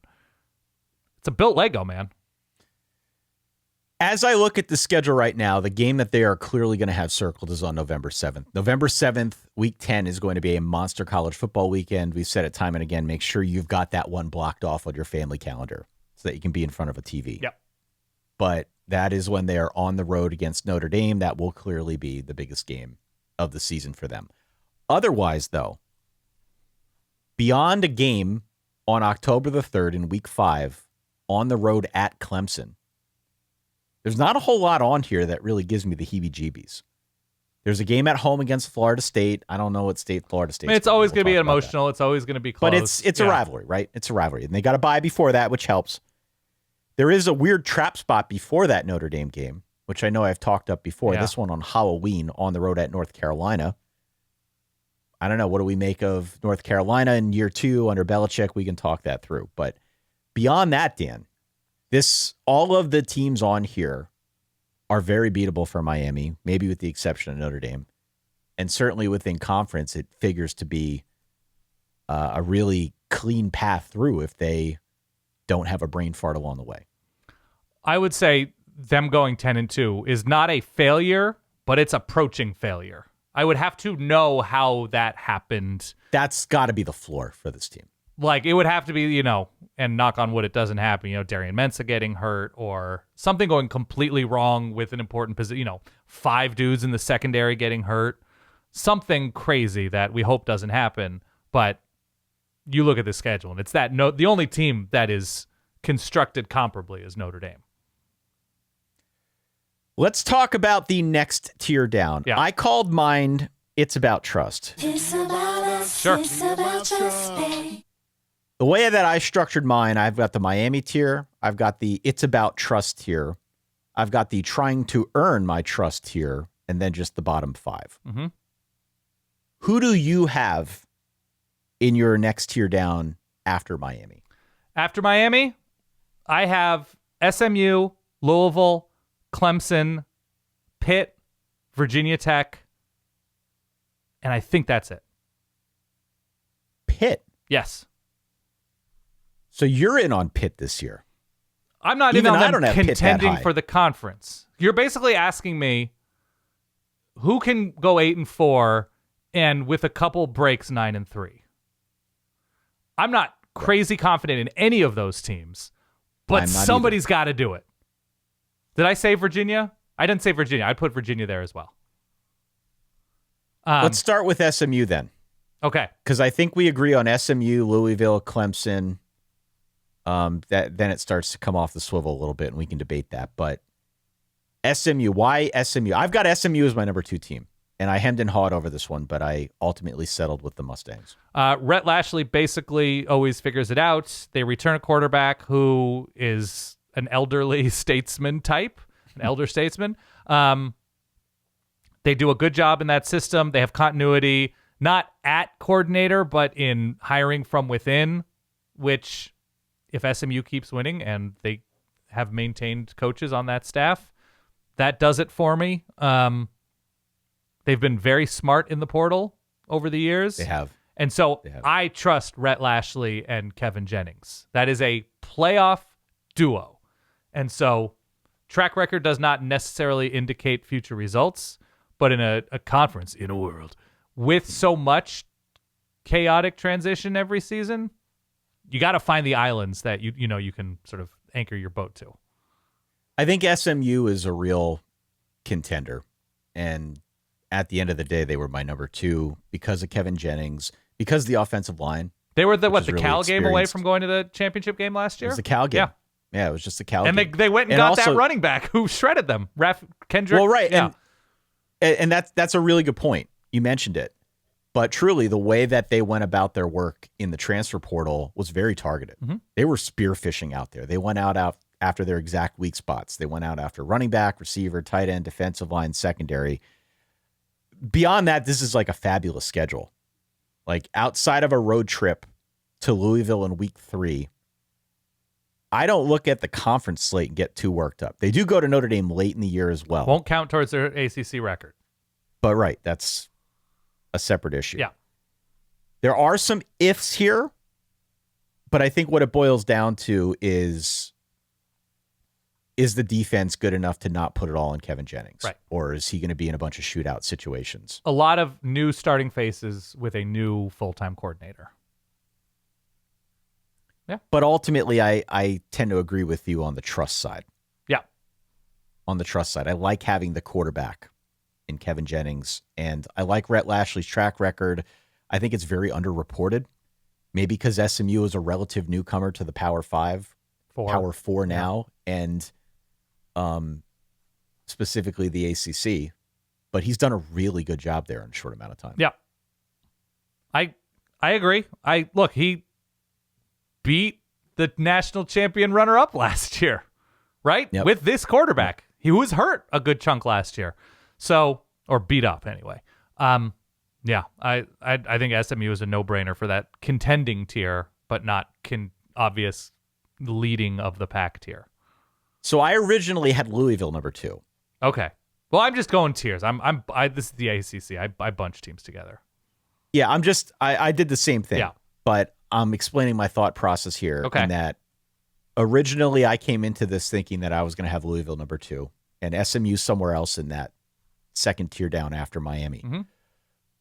It's a built Lego, man. As I look at the schedule right now, the game that they are clearly going to have circled is on November 7th. November 7th, week 10 is going to be a monster college football weekend. We've said it time and again, make sure you've got that one blocked off on your family calendar so that you can be in front of a TV. Yep. But that is when they are on the road against Notre Dame. That will clearly be the biggest game of the season for them. Otherwise, though, beyond a game on October the 3rd in week 5 on the road at Clemson, there's not a whole lot on here that really gives me the heebie-jeebies. There's a game at home against Florida State. I don't know what state Florida State. It's always going to be emotional. It's always going to be close. But it's a rivalry, right? It's a rivalry. And they got to bye before that, which helps. There is a weird trap spot before that Notre Dame game, which I know I've talked up before. Yeah. This one on Halloween on the road at North Carolina. I don't know. What do we make of North Carolina in year 2 under Belichick? We can talk that through. But beyond that, Dan, all of the teams on here are very beatable for Miami, maybe with the exception of Notre Dame. And certainly within conference, it figures to be a really clean path through if they don't have a brain fart along the way. I would say them going 10-2 is not a failure, but it's approaching failure. I would have to know how that happened. That's got to be the floor for this team. Like, it would have to be, and knock on wood, it doesn't happen, Darian Mensah getting hurt or something going completely wrong with an important position, 5 dudes in the secondary getting hurt, something crazy that we hope doesn't happen. But you look at the schedule, and it's the only team that is constructed comparably is Notre Dame. Let's talk about the next tier down. Yeah. I called mine, It's About Trust. It's about us. Sure. It's about trust, babe. The way that I structured mine, I've got the Miami tier. I've got the It's About Trust tier. I've got the Trying to Earn My Trust tier, and then just the bottom 5. Mm-hmm. Who do you have in your next tier down after Miami? After Miami, I have SMU, Louisville, Clemson, Pitt, Virginia Tech, and I think that's it. Pitt? Yes. So you're in on Pitt this year. I'm not Even in on them I don't have contending for the conference. You're basically asking me who can go 8-4 and with a couple breaks 9-3. I'm not crazy confident in any of those teams, but somebody's got to do it. Did I say Virginia? I didn't say Virginia. I'd put Virginia there as well. Let's start with SMU then. Okay. Because I think we agree on SMU, Louisville, Clemson. That then it starts to come off the swivel a little bit, and we can debate that. But SMU, why SMU? I've got SMU as my number 2 team, and I hemmed and hawed over this one, but I ultimately settled with the Mustangs. Rhett Lashley basically always figures it out. They return a quarterback who is an elderly statesman type, an elder statesman. They do a good job in that system. They have continuity, not at coordinator, but in hiring from within, which if SMU keeps winning and they have maintained coaches on that staff, that does it for me. They've been very smart in the portal over the years. They have. And so I trust Rhett Lashley and Kevin Jennings. That is a playoff duo. And so track record does not necessarily indicate future results, but in a conference, in a world with so much chaotic transition every season, you got to find the islands that you can sort of anchor your boat to. I think SMU is a real contender, and at the end of the day, they were my number 2 because of Kevin Jennings, because of the offensive line. They were the really Cal game away from going to the championship game last year? It was the Cal game. Yeah, it was just the Cal game. And they went and got also that running back who shredded them, Kendrick. Well, right, yeah. and that's a really good point. You mentioned it. But truly, the way that they went about their work in the transfer portal was very targeted. Mm-hmm. They were spearfishing out there. They went out after their exact weak spots. They went out after running back, receiver, tight end, defensive line, secondary. Beyond that, this is like a fabulous schedule. Like outside of a road trip to Louisville in week 3, I don't look at the conference slate and get too worked up. They do go to Notre Dame late in the year as well. Won't count towards their ACC record. But right, that's a separate issue. Yeah. There are some ifs here, but I think what it boils down to is the defense good enough to not put it all on Kevin Jennings? Right. Or is he going to be in a bunch of shootout situations? A lot of new starting faces with a new full-time coordinator. Yeah. But ultimately, I tend to agree with you on the trust side. Yeah. On the trust side. I like having the quarterback in Kevin Jennings, and I like Rhett Lashley's track record. I think it's very underreported. Maybe because SMU is a relative newcomer to the Power 5, Power 4 now, and specifically the ACC. But he's done a really good job there in a short amount of time. Yeah. I agree. He beat the national champion runner-up last year, right? Yep. With this quarterback. He was hurt a good chunk last year. So, or beat up anyway. Yeah, I think SMU is a no-brainer for that contending tier, but not obvious leading of the pack tier. So I originally had Louisville number 2. Okay. Well, I'm just going tiers. This is the ACC. I bunch teams together. Yeah, I did the same thing. Yeah. But I'm explaining my thought process here. Okay. In that originally I came into this thinking that I was going to have Louisville number 2 and SMU somewhere else in that second tier down after Miami. Mm-hmm.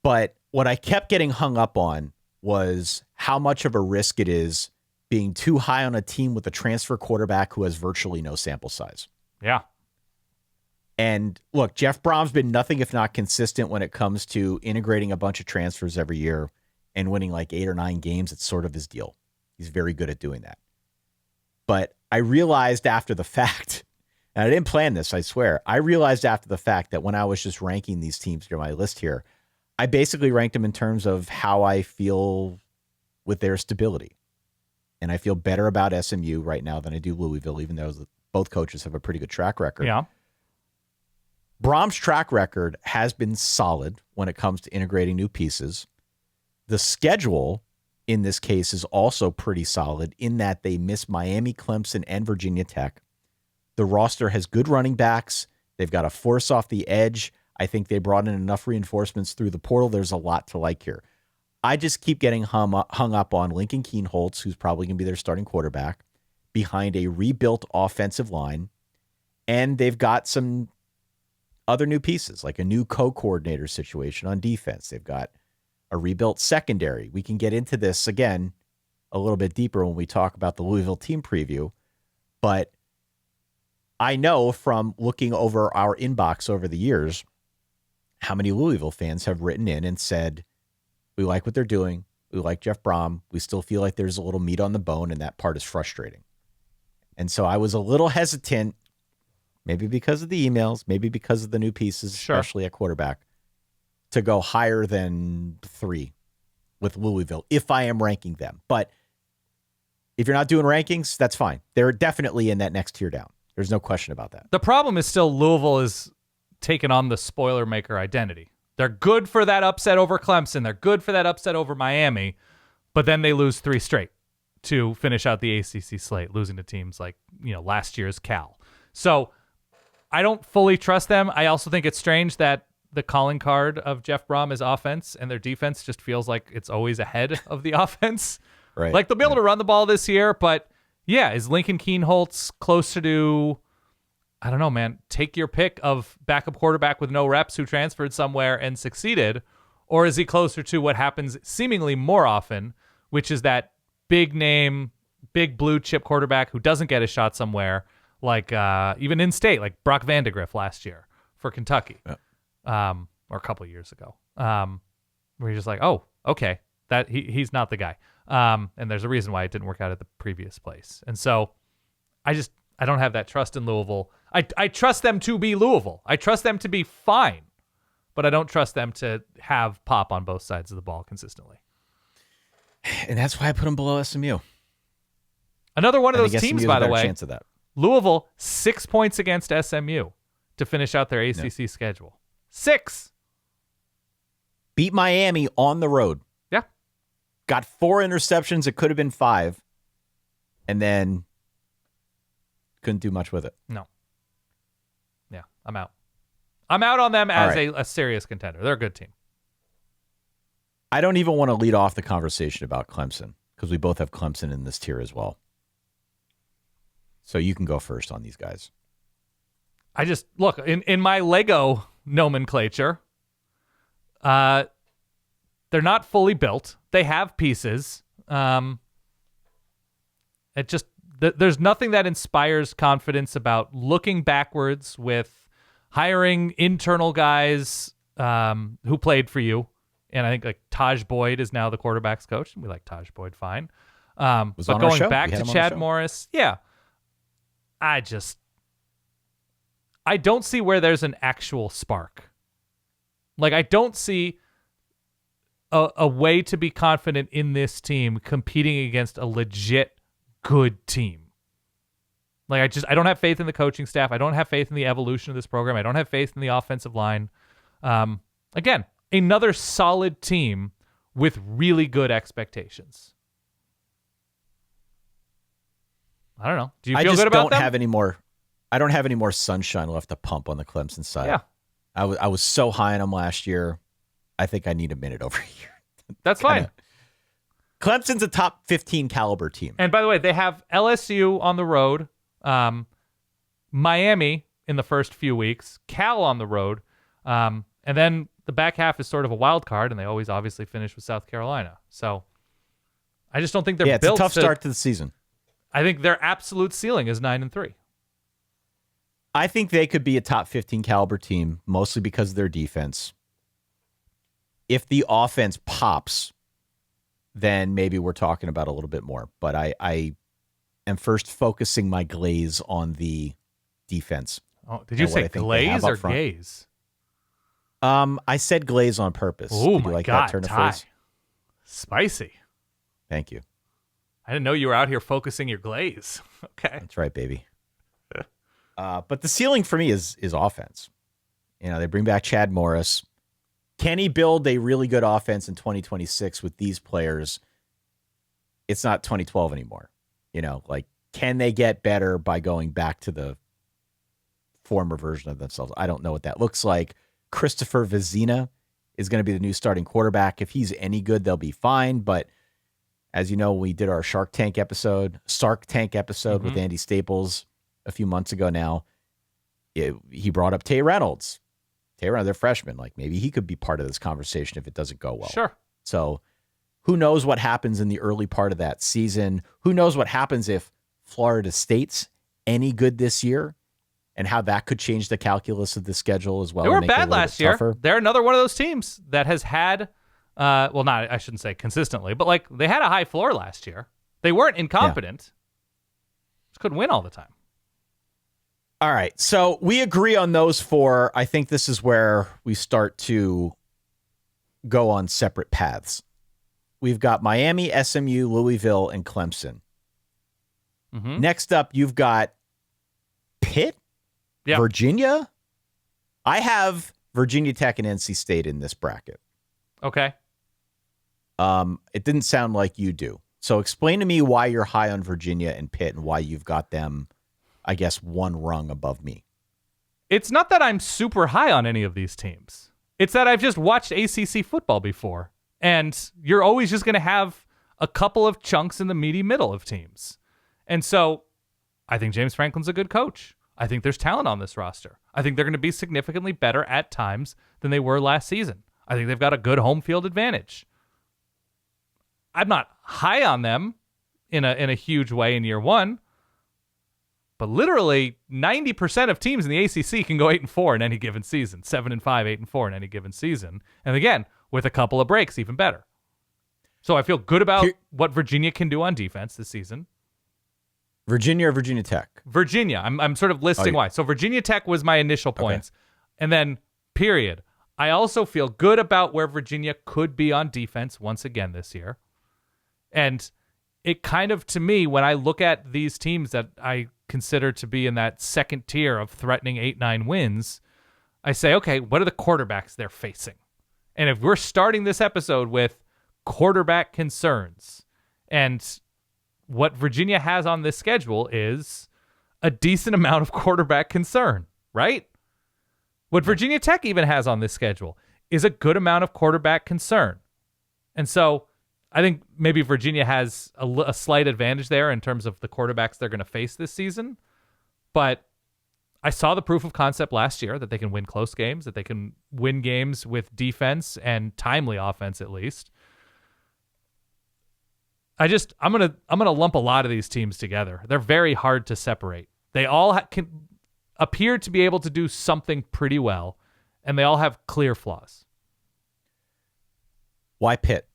But what I kept getting hung up on was how much of a risk it is being too high on a team with a transfer quarterback who has virtually no sample size. Yeah. And look, Jeff Brohm's been nothing if not consistent when it comes to integrating a bunch of transfers every year and winning like 8 or 9 games. It's sort of his deal. He's very good at doing that. But I realized after the fact, and I didn't plan this, I swear. I realized after the fact that when I was just ranking these teams through my list here, I basically ranked them in terms of how I feel with their stability. And I feel better about SMU right now than I do Louisville, even though both coaches have a pretty good track record. Yeah. Brohm's track record has been solid when it comes to integrating new pieces. The schedule in this case is also pretty solid in that they miss Miami, Clemson, and Virginia Tech. The roster has good running backs. They've got a force off the edge. I think they brought in enough reinforcements through the portal. There's a lot to like here. I just keep getting hung up on Lincoln Keenholz, who's probably going to be their starting quarterback, behind a rebuilt offensive line. And they've got some other new pieces, like a new co-coordinator situation on defense. They've got a rebuilt secondary. We can get into this again a little bit deeper when we talk about the Louisville team preview. But I know from looking over our inbox over the years how many Louisville fans have written in and said, we like what they're doing. We like Jeff Brohm. We still feel like there's a little meat on the bone, and that part is frustrating. And so I was a little hesitant, maybe because of the emails, maybe because of the new pieces, especially at quarterback, to go higher than 3 with Louisville if I am ranking them. But if you're not doing rankings, that's fine. They're definitely in that next tier down. There's no question about that. The problem is still Louisville is taking on the spoiler maker identity. They're good for that upset over Clemson. They're good for that upset over Miami, but then they lose 3 straight to finish out the ACC slate, losing to teams like, last year's Cal. So I don't fully trust them. I also think it's strange that the calling card of Jeff Brohm is offense, and their defense just feels like it's always ahead of the offense. Right. Like they'll be able to run the ball this year, but yeah, is Lincoln Keenholz closer to, I don't know, man, take your pick of backup quarterback with no reps who transferred somewhere and succeeded, or is he closer to what happens seemingly more often, which is that big name, big blue chip quarterback who doesn't get a shot somewhere, like even in state, like Brock Vandegrift last year for Kentucky, or a couple of years ago, where you're just like, oh, okay, that he's not the guy. And there's a reason why it didn't work out at the previous place. And so I don't have that trust in Louisville. I trust them to be Louisville. I trust them to be fine, but I don't trust them to have pop on both sides of the ball consistently. And that's why I put them below SMU. Another one of those teams, by the way, chance of that. Louisville, 6 points against SMU to finish out their ACC schedule. 6. Beat Miami on the road. Yeah. Got 4 interceptions. It could have been 5. And then couldn't do much with it. No. Yeah, I'm out. I'm out on them as right. a serious contender. They're a good team. I don't even want to lead off the conversation about Clemson because we both have Clemson in this tier as well. So you can go first on these guys. I just, look, in my Lego nomenclature, they're not fully built. They have pieces. There's nothing that inspires confidence about looking backwards with hiring internal guys who played for you. And I think like Taj Boyd is now the quarterback's coach. We like Taj Boyd fine. But going back to Chad Morris, yeah. I don't see where there's an actual spark. Like, I don't see a way to be confident in this team competing against a legit good team. Like, I don't have faith in the coaching staff. I don't have faith in the evolution of this program. I don't have faith in the offensive line. Again, another solid team with really good expectations. I don't know. Do you feel good about them? I don't have any more sunshine left to pump on the Clemson side. Yeah. I was so high on them last year. I think I need a minute over here. That's fine. Clemson's a top 15 caliber team. And by the way, they have LSU on the road, Miami in the first few weeks, Cal on the road, and then the back half is sort of a wild card, and they always obviously finish with South Carolina. So I just don't think they're built. It's a tough start to the season. I think their absolute ceiling is 9-3. I think they could be a top 15 caliber team, mostly because of their defense. If the offense pops, then maybe we're talking about a little bit more. But I am first focusing my glaze on the defense. Oh, did you say glaze or gaze? I said glaze on purpose. Oh, my like God, that turn of phrase? Spicy. Thank you. I didn't know you were out here focusing your glaze. Okay. That's right, baby. But the ceiling for me is offense. You know, they bring back Chad Morris. Can he build a really good offense in 2026 with these players? It's not 2012 anymore. You know, like, can they get better by going back to the former version of themselves? I don't know what that looks like. Christopher Vizina is going to be the new starting quarterback. If he's any good, they'll be fine. But as you know, we did our Shark Tank episode with Andy Staples a few months ago now. He brought up Tay Reynolds. Tay Reynolds, they're freshmen. Like, maybe he could be part of this conversation if it doesn't go well. Sure. So who knows what happens in the early part of that season? Who knows what happens if Florida State's any good this year and how that could change the calculus of the schedule as well. They were bad last year. They're another one of those teams that has had, I shouldn't say consistently, but like they had a high floor last year. They weren't incompetent. Just couldn't win all the time. All right. So we agree on those four. I think this is where we start to go on separate paths. We've got Miami, SMU, Louisville, and Clemson. Mm-hmm. Next up, you've got Pitt, Virginia. I have Virginia Tech and NC State in this bracket. Okay. It didn't sound like you do. So explain to me why you're high on Virginia and Pitt and why you've got them, I guess, one rung above me. It's not that I'm super high on any of these teams. It's that I've just watched ACC football before. And you're always just going to have a couple of chunks in the meaty middle of teams. And so I think James Franklin's a good coach. I think there's talent on this roster. I think they're going to be significantly better at times than they were last season. I think they've got a good home field advantage. I'm not high on them in a huge way in year one, but literally 90% of teams in the ACC can go 8-4 in any given season, 7-5, 8-4 in any given season. And again, with a couple of breaks, even better. So I feel good about what Virginia can do on defense this season. Virginia or Virginia Tech? Virginia. I'm sort of listing why. So Virginia Tech was my initial points. Okay. And then, period. I also feel good about where Virginia could be on defense once again this year. And it kind of, to me, when I look at these teams that I consider to be in that second tier of threatening 8-9 wins, I say, okay, what are the quarterbacks they're facing? And if we're starting this episode with quarterback concerns, and what Virginia has on this schedule is a decent amount of quarterback concern, right? What Virginia Tech even has on this schedule is a good amount of quarterback concern. And so I think maybe Virginia has a slight advantage there in terms of the quarterbacks they're going to face this season. But I saw the proof of concept last year that they can win close games, that they can win games with defense and timely offense at least. I'm gonna lump a lot of these teams together. They're very hard to separate. They all can appear to be able to do something pretty well, and they all have clear flaws. Why Pitt?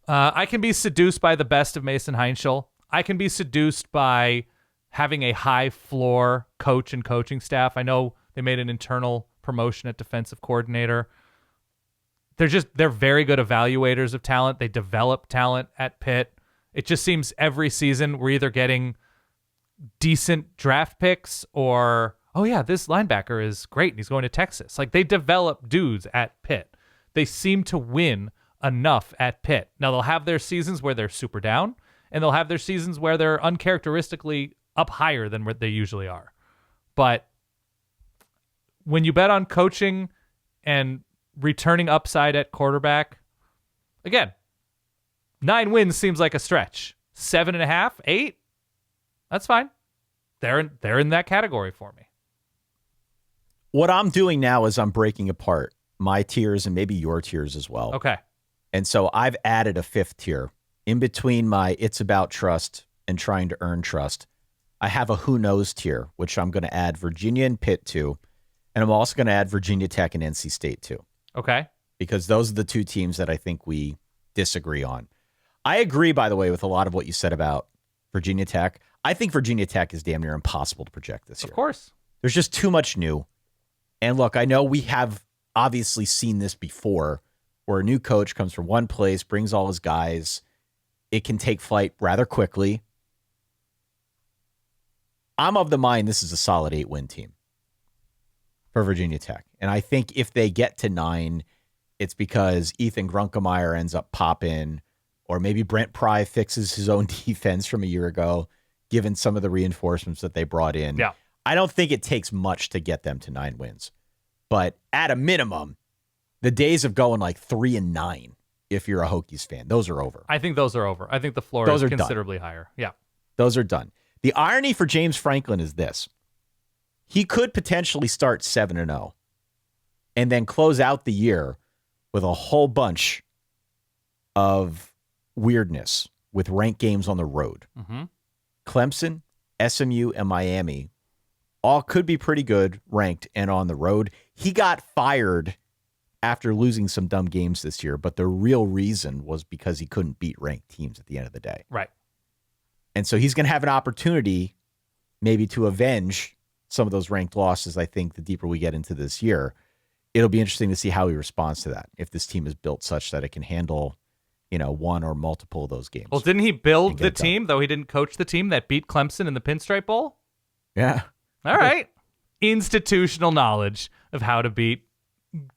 I can be seduced by the best of Mason Heinschel. I can be seduced by having a high floor coach and coaching staff. I know they made an internal promotion at defensive coordinator. They're very good evaluators of talent. They develop talent at Pitt. It just seems every season we're either getting decent draft picks or, oh yeah, this linebacker is great and he's going to Texas. Like, they develop dudes at Pitt. They seem to win enough at Pitt. Now they'll have their seasons where they're super down, and they'll have their seasons where they're uncharacteristically up higher than what they usually are. But when you bet on coaching and returning upside at quarterback, again, 9 wins seems like a stretch. 7.5, 8, that's fine. They're in that category for me. What I'm doing now is I'm breaking apart my tiers and maybe your tiers as well. Okay. And so I've added a 5th tier in between my it's about trust and trying to earn trust. I have a who knows tier, which I'm going to add Virginia and Pitt to, and I'm also going to add Virginia Tech and NC State to. Okay. Because those are the 2 teams that I think we disagree on. I agree, by the way, with a lot of what you said about Virginia Tech. I think Virginia Tech is damn near impossible to project this year. Of course. There's just too much new. And look, I know we have obviously seen this before, where a new coach comes from one place, brings all his guys. It can take flight rather quickly. I'm of the mind this is a solid 8-win team for Virginia Tech. And I think if they get to 9, it's because Ethan Grunkemeyer ends up popping, or maybe Brent Pry fixes his own defense from a year ago, given some of the reinforcements that they brought in. Yeah. I don't think it takes much to get them to 9 wins. But at a minimum, the days of going like 3-9, if you're a Hokies fan, those are over. I think those are over. I think the floor is considerably higher. Yeah. Those are done. The irony for James Franklin is this. He could potentially start 7-0 and then close out the year with a whole bunch of weirdness with ranked games on the road. Mm-hmm. Clemson, SMU, and Miami all could be pretty good ranked and on the road. He got fired after losing some dumb games this year, but the real reason was because he couldn't beat ranked teams at the end of the day. Right. And so he's going to have an opportunity maybe to avenge some of those ranked losses. I think the deeper we get into this year, it'll be interesting to see how he responds to that. If this team is built such that it can handle, one or multiple of those games. Well, didn't he build the team, though he didn't coach the team that beat Clemson in the Pinstripe Bowl? Yeah. All right. Institutional knowledge of how to beat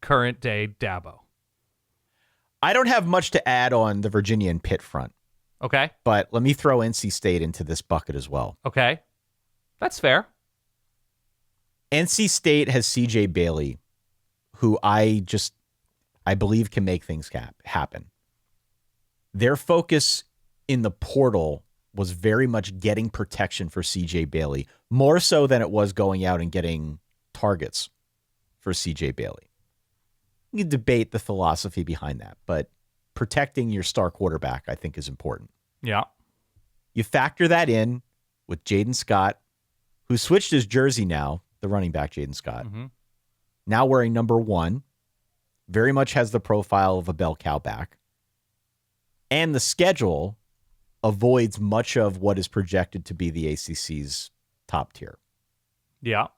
current day Dabo. I don't have much to add on the Virginia and Pitt front. Okay. But let me throw NC State into this bucket as well. Okay. That's fair. NC State has CJ Bailey, who I believe can make things happen. Their focus in the portal was very much getting protection for CJ Bailey, more so than it was going out and getting targets for CJ Bailey. You can debate the philosophy behind that, but protecting your star quarterback, I think, is important. Yeah. You factor that in with Jaden Scott, who switched his jersey now, the running back Jaden Scott, now wearing number 1, very much has the profile of a bell cow back. And the schedule avoids much of what is projected to be the ACC's top tier. Yeah.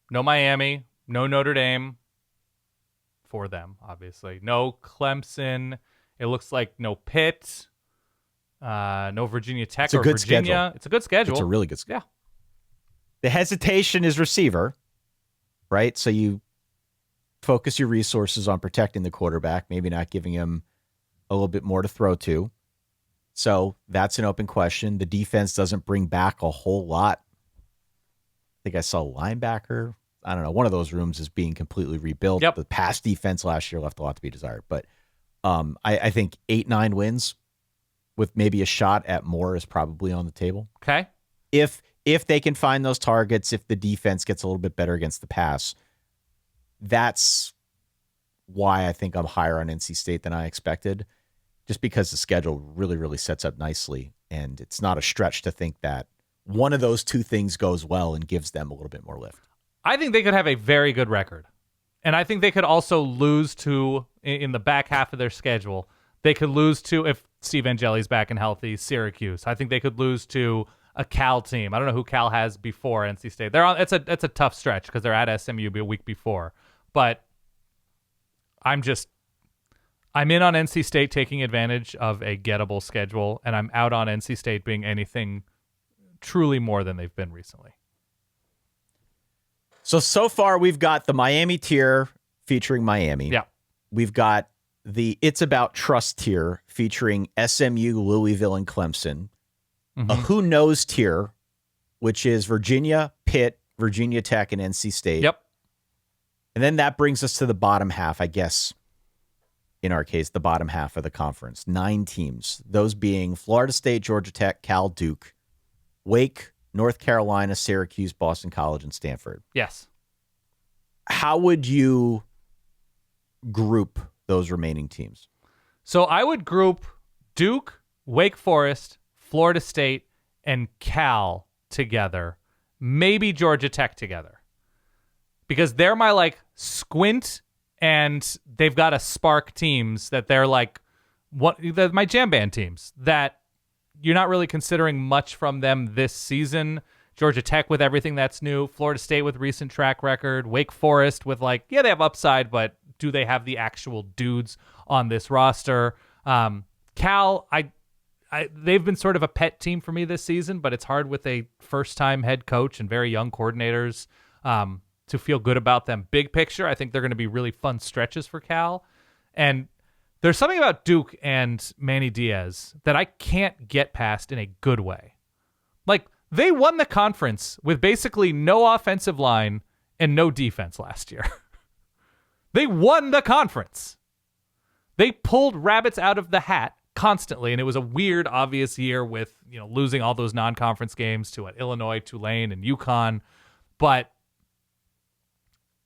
No Miami, no Notre Dame for them, obviously. No Clemson. It looks like no Pitt, no Virginia Tech it's a or good Virginia. Schedule. It's a good schedule. It's a really good schedule. Yeah. The hesitation is receiver, right? So you focus your resources on protecting the quarterback, maybe not giving him a little bit more to throw to. So that's an open question. The defense doesn't bring back a whole lot. I think I saw a linebacker. I don't know. One of those rooms is being completely rebuilt. Yep. The pass defense last year left a lot to be desired. But I think 8-9 wins with maybe a shot at more is probably on the table. Okay. If they can find those targets, if the defense gets a little bit better against the pass, that's why I think I'm higher on NC State than I expected, just because the schedule really, really sets up nicely. And it's not a stretch to think that one of those two things goes well and gives them a little bit more lift. I think they could have a very good record. And I think they could also lose to, in the back half of their schedule, they could lose to, if Steve Angeli's back and healthy, Syracuse. I think they could lose to a Cal team. I don't know who Cal has before NC State. It's a tough stretch because they're at SMU a week before. But I'm in on NC State taking advantage of a gettable schedule, and I'm out on NC State being anything truly more than they've been recently. So far we've got the Miami tier featuring Miami. Yeah. We've got the It's About Trust tier featuring SMU, Louisville, and Clemson. A Who Knows tier, which is Virginia, Pitt, Virginia Tech, and NC State. Yep. And then that brings us to the bottom half, I guess, in our case, the bottom half of the conference. 9 teams, those being Florida State, Georgia Tech, Cal, Duke, Wake, North Carolina, Syracuse, Boston College, and Stanford. Yes. How would you group those remaining teams? So I would group Duke, Wake Forest, Florida State, and Cal together. Maybe Georgia Tech together. Because they're my squint, and they've got a spark teams that they're my jam band teams that you're not really considering much from them this season. Georgia Tech with everything that's new. Florida State with recent track record. Wake Forest with they have upside, but do they have the actual dudes on this roster? Cal, they've been sort of a pet team for me this season, but it's hard with a first-time head coach and very young coordinators to feel good about them. Big picture, I think they're going to be really fun stretches for Cal. And there's something about Duke and Manny Diaz that I can't get past in a good way. They won the conference with basically no offensive line and no defense last year. They won the conference. They pulled rabbits out of the hat constantly, and it was a weird, obvious year with losing all those non-conference games to Illinois, Tulane, and UConn. But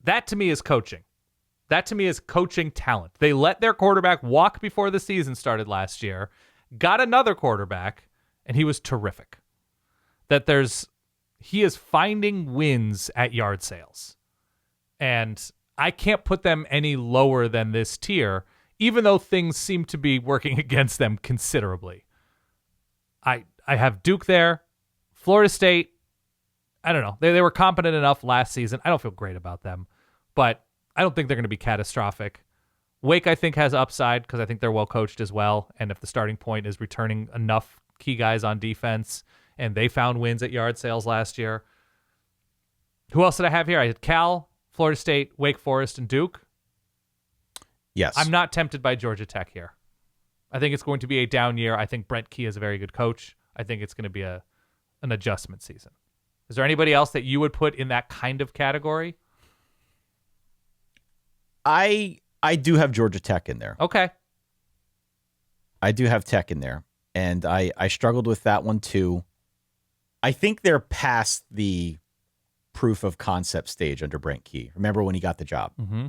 that to me is coaching. That to me is coaching talent. They let their quarterback walk before the season started last year, got another quarterback, and he was terrific. He is finding wins at yard sales. And I can't put them any lower than this tier, even though things seem to be working against them considerably. I have Duke there. Florida State, I don't know. They were competent enough last season. I don't feel great about them, but I don't think they're going to be catastrophic. Wake, I think, has upside because I think they're well coached as well. And if the starting point is returning enough key guys on defense, and they found wins at yard sales last year. Who else did I have here? I had Cal, Florida State, Wake Forest, and Duke. Yes. I'm not tempted by Georgia Tech here. I think it's going to be a down year. I think Brent Key is a very good coach. I think it's going to be an adjustment season. Is there anybody else that you would put in that kind of category? I do have Georgia Tech in there. Okay. I do have Tech in there, and I struggled with that one too. I think they're past the proof of concept stage under Brent Key. Remember when he got the job? Mm-hmm.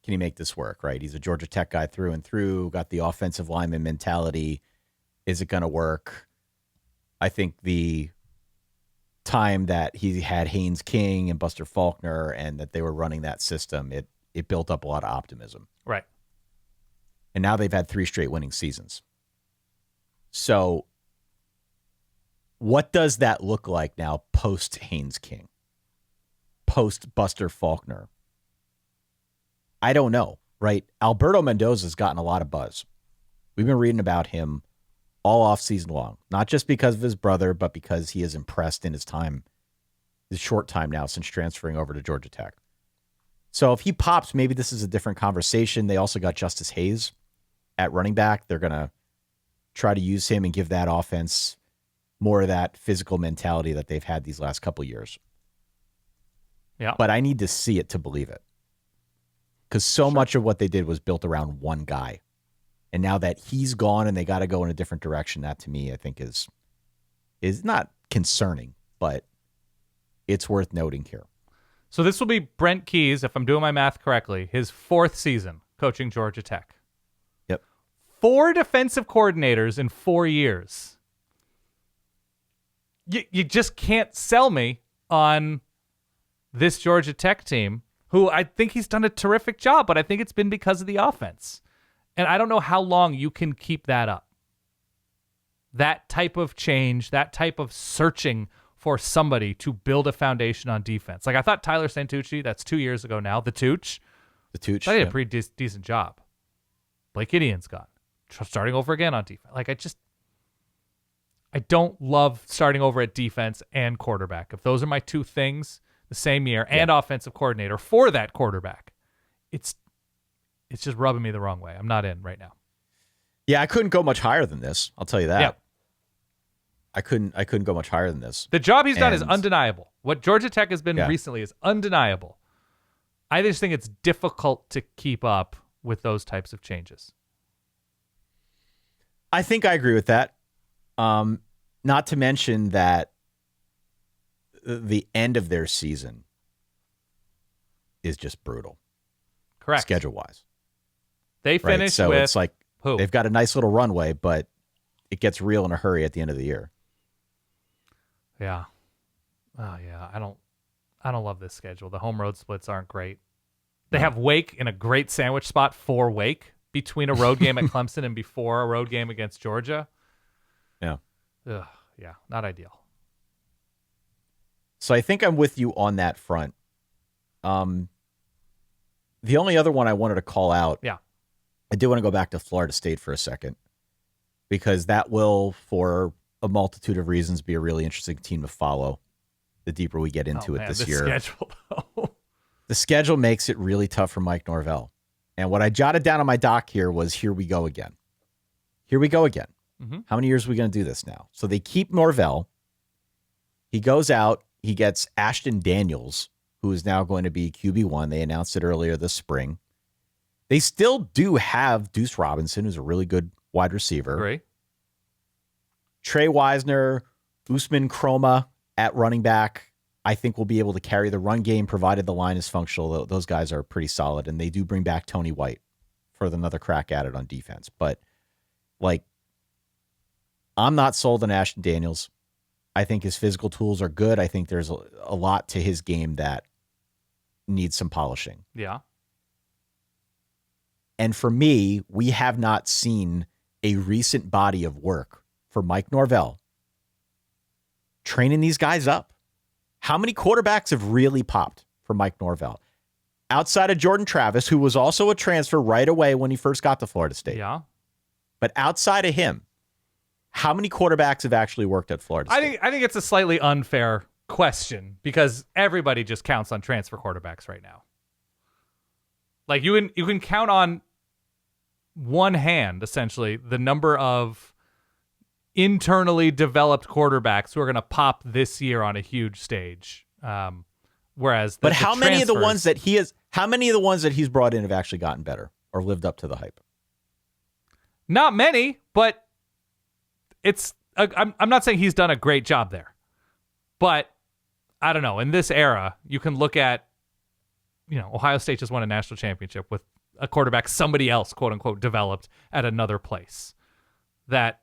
Can he make this work, right? He's a Georgia Tech guy through and through, got the offensive lineman mentality. Is it going to work? I think the time that he had Haynes King and Buster Faulkner and that they were running that system, it built up a lot of optimism. Right. And now they've had 3 straight winning seasons. So what does that look like now post Haynes King? Post Buster Faulkner? I don't know, right? Alberto Mendoza's gotten a lot of buzz. We've been reading about him all off season long, not just because of his brother, but because he is impressed in his short time now since transferring over to Georgia Tech. So if he pops, maybe this is a different conversation. They also got Justice Hayes at running back. They're going to try to use him and give that offense more of that physical mentality that they've had these last couple years. Yeah. But I need to see it to believe it. Because so much of what they did was built around one guy. And now that he's gone and they got to go in a different direction, that to me, I think is not concerning, but it's worth noting here. So this will be Brent Keyes, if I'm doing my math correctly, his 4th season coaching Georgia Tech. Yep. 4 defensive coordinators in 4 years. You just can't sell me on this Georgia Tech team, who I think he's done a terrific job, but I think it's been because of the offense. And I don't know how long you can keep that up. That type of change, that type of searching for somebody to build a foundation on defense. Like I thought Tyler Santucci, that's 2 years ago now, the Tooch. I did a pretty decent job. Blake Gideon's gone. Starting over again on defense. Like I don't love starting over at defense and quarterback. If those are my 2 things the same year and offensive coordinator for that quarterback, it's just rubbing me the wrong way. I'm not in right now. Yeah, I couldn't go much higher than this. I'll tell you that. Yeah. I couldn't go much higher than this. The job he's done is undeniable. What Georgia Tech has been recently is undeniable. I just think it's difficult to keep up with those types of changes. I think I agree with that. Not to mention that the end of their season is just brutal. Correct. Schedule-wise. They finished so with it's like who? They've got a nice little runway, but it gets real in a hurry at the end of the year. Yeah. Oh yeah. I don't love this schedule. The home road splits aren't great. They have Wake in a great sandwich spot for Wake between a road game at Clemson and before a road game against Georgia. Yeah. Ugh, yeah, not ideal. So I think I'm with you on that front. The only other one I wanted to call out, I do want to go back to Florida State for a second, because that will, for a multitude of reasons, be a really interesting team to follow the deeper we get into it this year. Schedule, though. The schedule makes it really tough for Mike Norvell. And what I jotted down on my doc here was, here we go again. Here we go again. Mm-hmm. How many years are we going to do this now? So they keep Norvell. He goes out. He gets Ashton Daniels, who is now going to be QB1. They announced it earlier this spring. They still do have Deuce Robinson, who's a really good wide receiver. Great. Trey Wisner, Usman Chroma at running back, I think will be able to carry the run game, provided the line is functional. Those guys are pretty solid, and they do bring back Tony White for another crack at it on defense. But, I'm not sold on Ashton Daniels. I think his physical tools are good. I think there's a lot to his game that needs some polishing. Yeah. And for me, we have not seen a recent body of work for Mike Norvell training these guys up. How many quarterbacks have really popped for Mike Norvell? Outside of Jordan Travis, who was also a transfer right away when he first got to Florida State. Yeah. But outside of him, how many quarterbacks have actually worked at Florida State? I think it's a slightly unfair question because everybody just counts on transfer quarterbacks right now. Like you can count on one hand, essentially, the number of internally developed quarterbacks who are going to pop this year on a huge stage. Whereas, but how many of the ones that he's brought in have actually gotten better or lived up to the hype? Not many, but I'm not saying he's done a great job there, but I don't know. In this era, you can look at, Ohio State just won a national championship with a quarterback somebody else, quote unquote, developed at another place. That,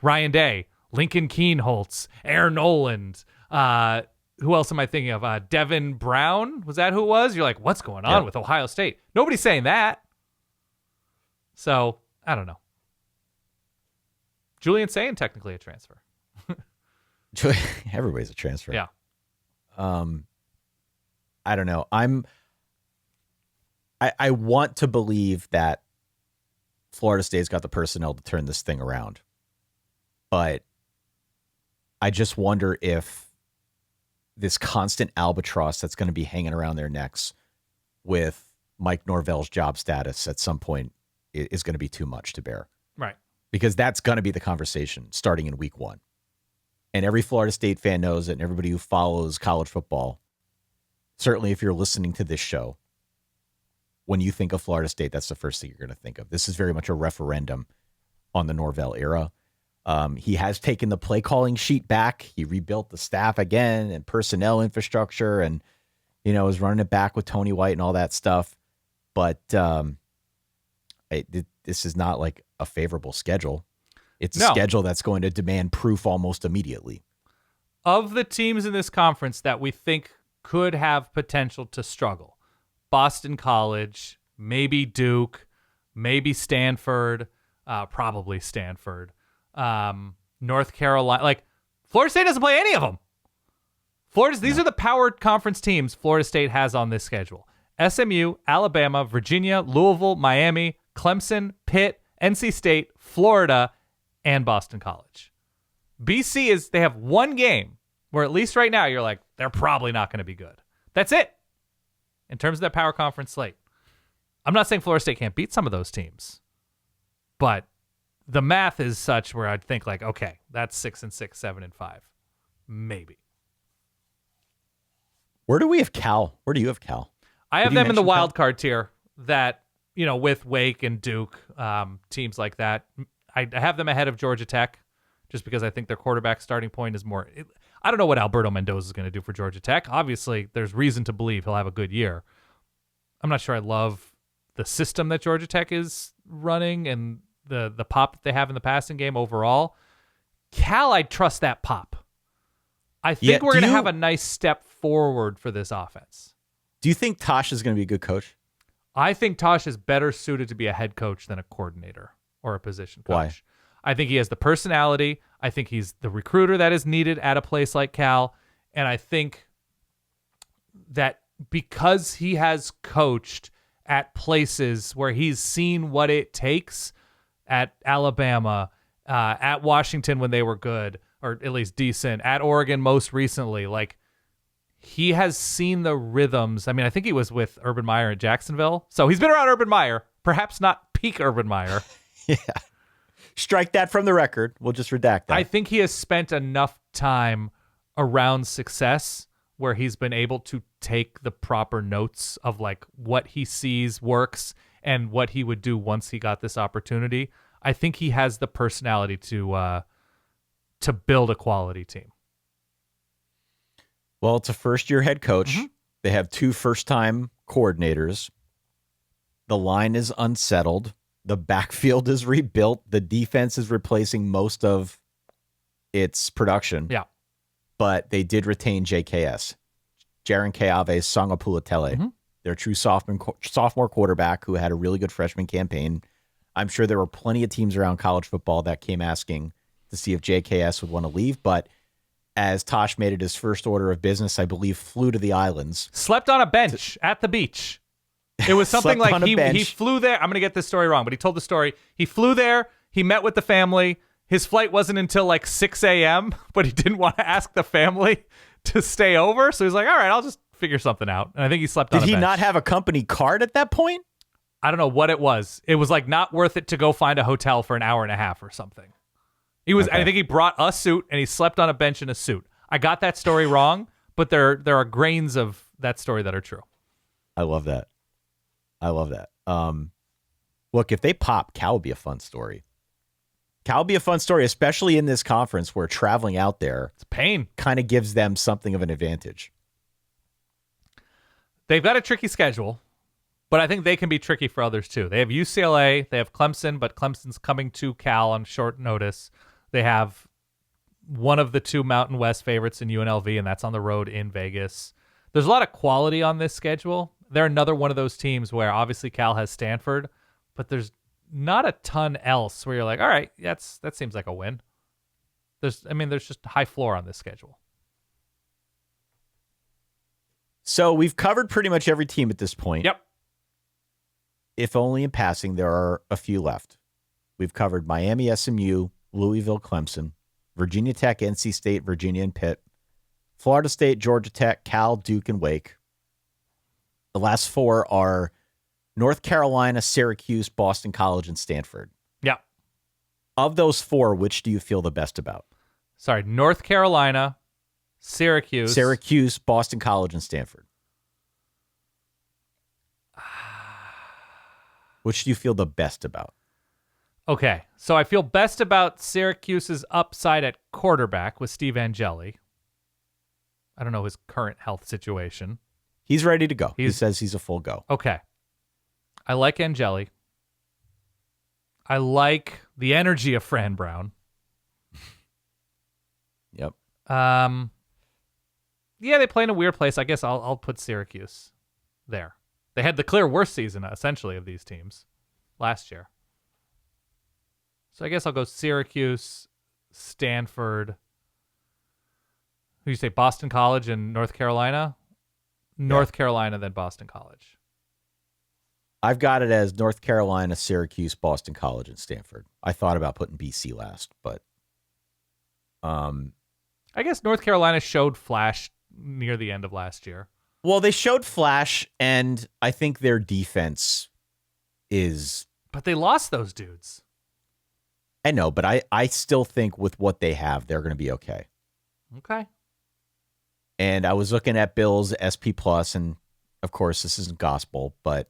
Ryan Day, Lincoln Keenholz, Aaron Noland, who else am I thinking of? Devin Brown? Was that who it was? You're like, what's going on with Ohio State? Nobody's saying that. So, I don't know. Julian Sayin, technically a transfer. Everybody's a transfer. Yeah. I don't know. I want to believe that Florida State's got the personnel to turn this thing around. But I just wonder if this constant albatross that's going to be hanging around their necks with Mike Norvell's job status at some point is going to be too much to bear. Right. because that's going to be the conversation starting in week 1. And every Florida State fan knows it, and everybody who follows college football, certainly if you're listening to this show, when you think of Florida State, that's the first thing you're going to think of. This is very much a referendum on the Norvell era. He has taken the play calling sheet back. He rebuilt the staff again and personnel infrastructure and, is running it back with Tony White and all that stuff. But this is not like a favorable schedule. It's a schedule that's going to demand proof almost immediately. Of the teams in this conference that we think could have potential to struggle, Boston College, maybe Duke, maybe Stanford, probably Stanford, North Carolina. Like, Florida State doesn't play any of them. These are the power conference teams Florida State has on this schedule. SMU, Alabama, Virginia, Louisville, Miami, Clemson, Pitt, NC State, Florida, and Boston College. BC they have one game where at least right now you're like, they're probably not going to be good. That's it. In terms of that power conference slate. I'm not saying Florida State can't beat some of those teams, but the math is such where I'd think like, okay, that's 6-6, 7-5, maybe. Where do we have Cal? Where do you have Cal? I have them in the wild card tier that, with Wake and Duke, teams like that. I have them ahead of Georgia Tech just because I think their quarterback starting point is more. I don't know what Alberto Mendoza is going to do for Georgia Tech. Obviously, there's reason to believe he'll have a good year. I'm not sure I love the system that Georgia Tech is running and the pop that they have in the passing game overall. Cal, I trust that pop. I think we're going to have a nice step forward for this offense. Do you think Tosh is going to be a good coach? I think Tosh is better suited to be a head coach than a coordinator or a position coach. Why? I think he has the personality. I think he's the recruiter that is needed at a place like Cal. And I think that because he has coached at places where he's seen what it takes at Alabama, at Washington when they were good, or at least decent, at Oregon most recently, like he has seen the rhythms. I mean, I think he was with Urban Meyer at Jacksonville. So he's been around Urban Meyer, perhaps not peak Urban Meyer. Yeah. Strike that from the record. We'll just redact that. I think he has spent enough time around success where he's been able to take the proper notes of like what he sees works and what he would do once he got this opportunity. I think he has the personality to build a quality team. Well, it's a first-year head coach. Mm-hmm. They have 2 first-time coordinators. The line is unsettled. The backfield is rebuilt. The defense is replacing most of its production. Yeah. But they did retain JKS, Jaron Keave Sangapulatele, their true sophomore quarterback who had a really good freshman campaign. I'm sure there were plenty of teams around college football that came asking to see if JKS would want to leave. But as Tosh made it his first order of business, I believe flew to the islands. Slept on a bench at the beach. It was something like he flew there. I'm going to get this story wrong, but he told the story. He flew there. He met with the family. His flight wasn't until like 6 a.m., but he didn't want to ask the family to stay over. So he's like, all right, I'll just figure something out. And I think he slept on a bench. Did he not have a company card at that point? I don't know what it was. It was like not worth it to go find a hotel for an hour and a half or something. I think he brought a suit and he slept on a bench in a suit. I got that story wrong, but there are grains of that story that are true. I love that. Look, if they pop, Cal would be a fun story. Cal would be a fun story, especially in this conference where traveling out there, it's pain, kind of gives them something of an advantage. They've got a tricky schedule, but I think they can be tricky for others too. They have UCLA, they have Clemson, but Clemson's coming to Cal on short notice. They have one of the 2 Mountain West favorites in UNLV, and that's on the road in Vegas. There's a lot of quality on this schedule. They're another one of those teams where obviously Cal has Stanford, but there's not a ton else where you're like, all right, that seems like a win. There's just high floor on this schedule. So we've covered pretty much every team at this point. Yep. If only in passing, there are a few left. We've covered Miami, SMU, Louisville, Clemson, Virginia Tech, NC State, Virginia, and Pitt, Florida State, Georgia Tech, Cal, Duke, and Wake. The last 4 are North Carolina, Syracuse, Boston College, and Stanford. Yeah. Of those four, which do you feel the best about? Sorry, North Carolina, Syracuse, Boston College, and Stanford. Which do you feel the best about? Okay, so I feel best about Syracuse's upside at quarterback with Steve Angeli. I don't know his current health situation. He's ready to go. He says he's a full go. Okay. I like Angeli. I like the energy of Fran Brown. Yep. Yeah, they play in a weird place. I guess I'll put Syracuse there. They had the clear worst season, essentially, of these teams last year. So I guess I'll go Syracuse, Stanford. Who you say, Boston College and North Carolina? North Carolina, then Boston College. I've got it as North Carolina, Syracuse, Boston College, and Stanford. I thought about putting BC last, but I guess North Carolina showed flash near the end of last year. Well, they showed flash, and I think their defense is... But they lost those dudes. I know, but I still think with what they have, they're going to be okay. Okay. And I was looking at Bill's SP Plus, and of course, this isn't gospel, but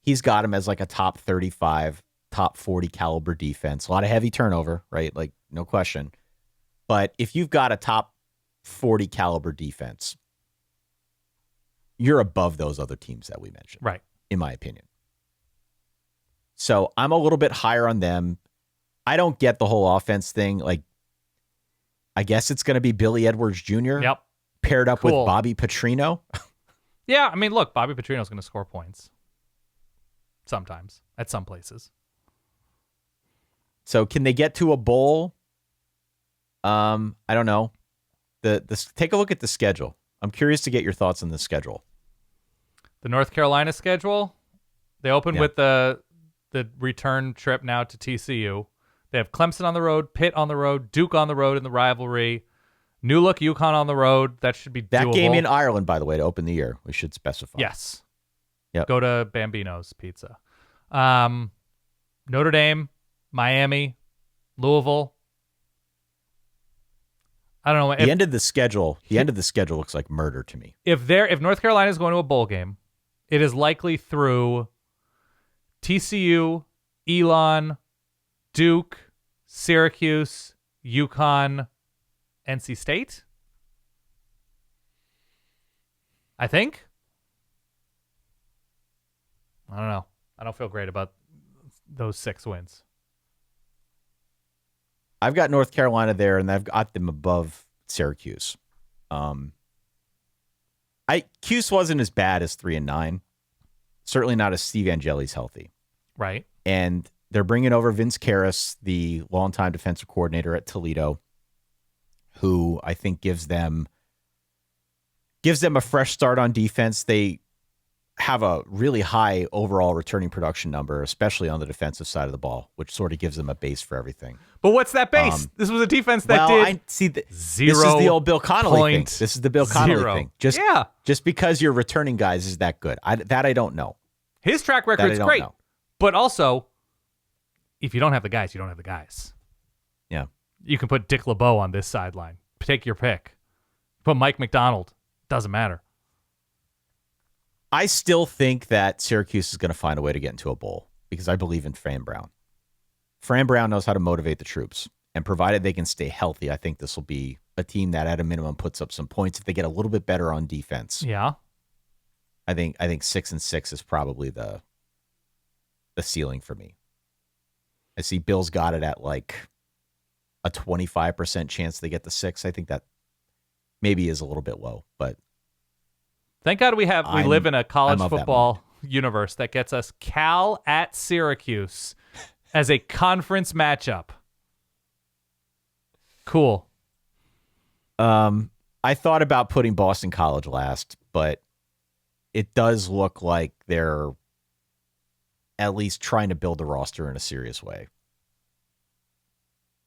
he's got him as like a top 35, top 40 caliber defense. A lot of heavy turnover, right? Like, no question. But if you've got a top 40 caliber defense, you're above those other teams that we mentioned. Right. In my opinion. So I'm a little bit higher on them. I don't get the whole offense thing. Like, I guess it's going to be Billy Edwards Jr. Yep. Paired up with Bobby Petrino. Yeah, I mean, look, Bobby Petrino's going to score points. Sometimes. At some places. So can they get to a bowl? I don't know. Take a look at the schedule. I'm curious to get your thoughts on the schedule. The North Carolina schedule, they open with the return trip now to TCU. They have Clemson on the road, Pitt on the road, Duke on the road in the rivalry, New Look UConn on the road. That should be that doable. Game in Ireland, by the way, to open the year. We should specify. Yes. Yep. Go to Bambino's Pizza. Notre Dame, Miami, Louisville. I don't know. The end of the schedule looks like murder to me. If North Carolina is going to a bowl game, it is likely through TCU, Elon, Duke, Syracuse, UConn, NC State. I think. I don't know. I don't feel great about those 6 wins. I've got North Carolina there, and I've got them above Syracuse. Cuse wasn't as bad as 3-9. Certainly not as Steve Angeli's healthy. Right. And they're bringing over Vince Karras, the longtime defensive coordinator at Toledo, who I think gives them a fresh start on defense. They have a really high overall returning production number, especially on the defensive side of the ball, which sort of gives them a base for everything. But what's that base? This was a defense that did zero. This is the old Bill Connolly thing. This is the Bill Connolly thing. Just because you're returning guys is that good. I don't know. His track record's great. But also, if you don't have the guys, you don't have the guys. Yeah. You can put Dick LeBeau on this sideline. Take your pick. Put Mike McDonald. Doesn't matter. I still think that Syracuse is going to find a way to get into a bowl because I believe in Fran Brown. Fran Brown knows how to motivate the troops, and provided they can stay healthy, I think this will be a team that at a minimum puts up some points if they get a little bit better on defense. Yeah. I think 6-6 is probably the ceiling for me. I see Bill's got it at like a 25% chance they get the 6. I think that maybe is a little bit low, but thank God we live in a college football universe that gets us Cal at Syracuse as a conference matchup. Cool. I thought about putting Boston College last, but it does look like they're at least trying to build the roster in a serious way.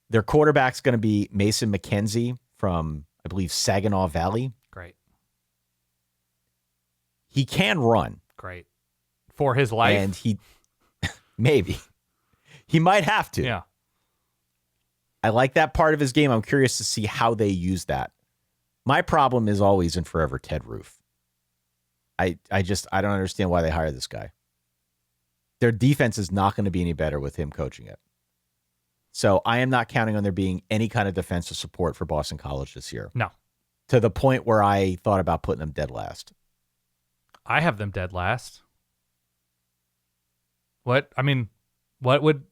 Their quarterback's going to be Mason McKenzie from, I believe, Saginaw Valley. Great. He can run. Great. For his life. And maybe. He might have to. Yeah. I like that part of his game. I'm curious to see how they use that. My problem is always and forever Ted Roof. I don't understand why they hired this guy. Their defense is not going to be any better with him coaching it. So I am not counting on there being any kind of defensive support for Boston College this year. No. To the point where I thought about putting them dead last. I have them dead last. What would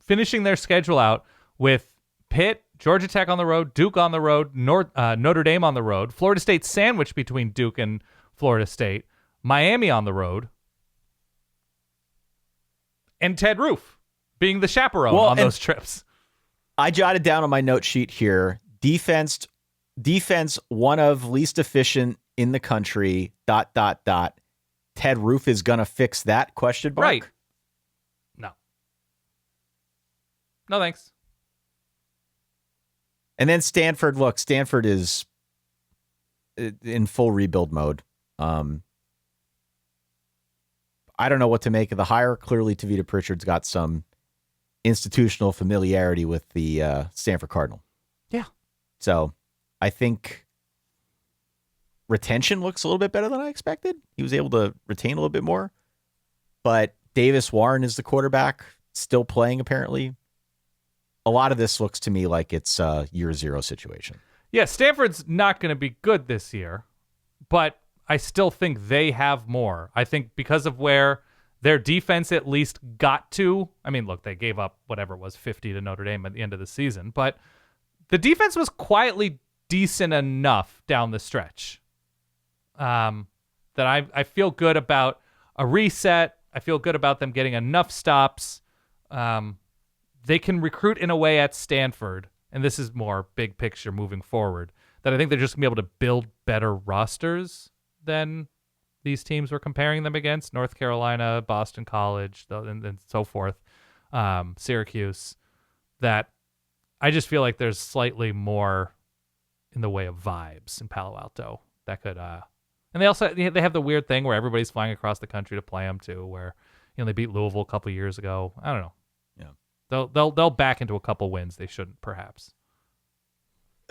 finishing their schedule out with Pitt, Georgia Tech on the road, Duke on the road, Notre Dame on the road, Florida State sandwiched between Duke and Florida State, Miami on the road, and Ted Roof being the chaperone on those trips. I jotted down on my note sheet here, defense one of least efficient in the country, ... Ted Roof is going to fix that, ? Right. No, thanks. And then Stanford, look, Stanford is in full rebuild mode. I don't know what to make of the hire. Clearly, Tavita Pritchard's got some institutional familiarity with the Stanford Cardinal. Yeah. So I think retention looks a little bit better than I expected. He was able to retain a little bit more. But Davis Warren is the quarterback, still playing apparently. A lot of this looks to me like it's a year zero situation. Yeah, Stanford's not going to be good this year, but I still think they have more. I think because of where their defense at least got to. I mean, look, they gave up whatever it was, 50 to Notre Dame at the end of the season, but the defense was quietly decent enough down the stretch that I feel good about a reset. I feel good about them getting enough stops. They can recruit in a way at Stanford, and this is more big picture moving forward, that I think they're just going to be able to build better rosters than these teams we're comparing them against, North Carolina, Boston College, and so forth, Syracuse, that I just feel like there's slightly more in the way of vibes in Palo Alto that could, and they have the weird thing where everybody's flying across the country to play them too, where, they beat Louisville a couple years ago. I don't know. Yeah. They'll back into a couple wins they shouldn't, perhaps.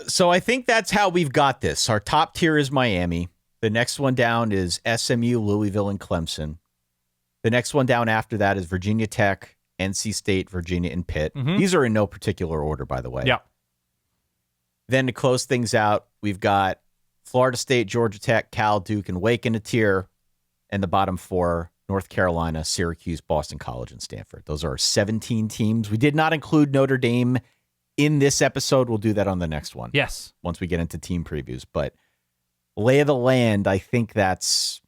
So I think that's how we've got this. Our top tier is Miami. The next one down is SMU, Louisville, and Clemson. The next one down after that is Virginia Tech, NC State, Virginia, and Pitt. Mm-hmm. These are in no particular order, by the way. Yeah. Then to close things out, we've got Florida State, Georgia Tech, Cal, Duke, and Wake in a tier. And the bottom four, North Carolina, Syracuse, Boston College, and Stanford. Those are 17 teams. We did not include Notre Dame in this episode. We'll do that on the next one. Yes. Once we get into team previews. But lay of the land, I think that's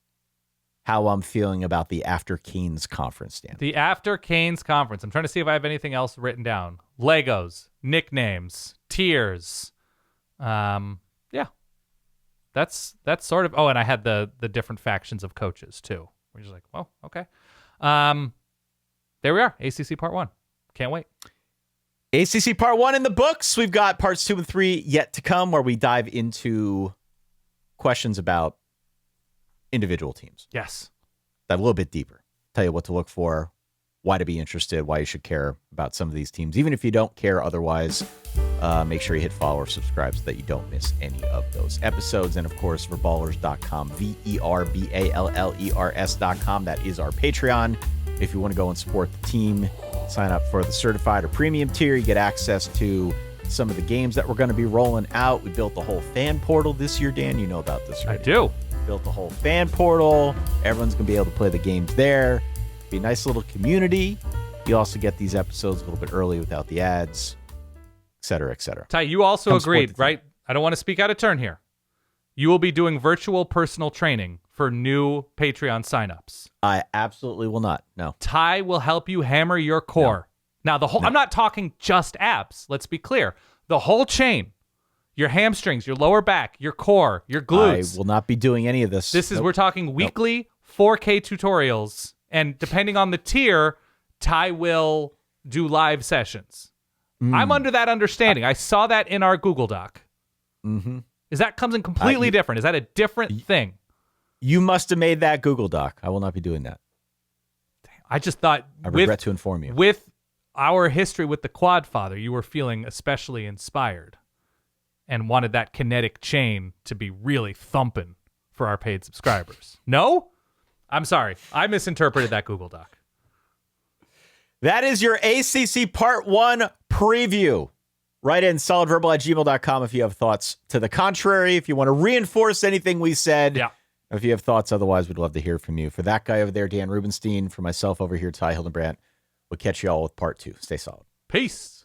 how I'm feeling about the After Canes Conference, Dan. The After Canes Conference. I'm trying to see if I have anything else written down. Legos, nicknames, tiers. Yeah. That's sort of... Oh, and I had the different factions of coaches, too. We're just like, well, okay. There we are. ACC Part 1. Can't wait. ACC Part 1 in the books. We've got Parts 2 and 3 yet to come, where we dive into questions about individual teams. Yes. Dive a little bit deeper. Tell you what to look for, why to be interested, why you should care about some of these teams. Even if you don't care otherwise, make sure you hit follow or subscribe so that you don't miss any of those episodes. And, of course, verballers.com, VERBALLERS.com. That is our Patreon. If you want to go and support the team, sign up for the certified or premium tier. You get access to some of the games that we're going to be rolling out. We built the whole fan portal this year, Dan. You know about this, right? I do. Built the whole fan portal. Everyone's going to be able to play the games there. Be a nice little community. You also get these episodes a little bit early without the ads, et cetera, et cetera. Ty, you also agreed, right? I don't want to speak out of turn here. You will be doing virtual personal training for new Patreon signups. I absolutely will not. No. Ty will help you hammer your core. No. Now, I'm not talking just abs. Let's be clear. The whole chain, your hamstrings, your lower back, your core, your glutes. I will not be doing any of this. We're talking weekly 4K tutorials. And depending on the tier, Ty will do live sessions. I'm under that understanding. I saw that in our Google Doc. Mm-hmm. Is that something completely different? Is that a different thing? You must have made that Google Doc. I will not be doing that. I just thought... I regret to inform you. With our history with the Quadfather, you were feeling especially inspired and wanted that kinetic chain to be really thumping for our paid subscribers. No? I'm sorry. I misinterpreted that Google Doc. That is your ACC Part 1 preview. Write in solidverbal@gmail.com if you have thoughts to the contrary. If you want to reinforce anything we said. Yeah. If you have thoughts otherwise, we'd love to hear from you. For that guy over there, Dan Rubenstein, for myself over here, Ty Hildenbrandt, we'll catch you all with Part 2. Stay solid. Peace.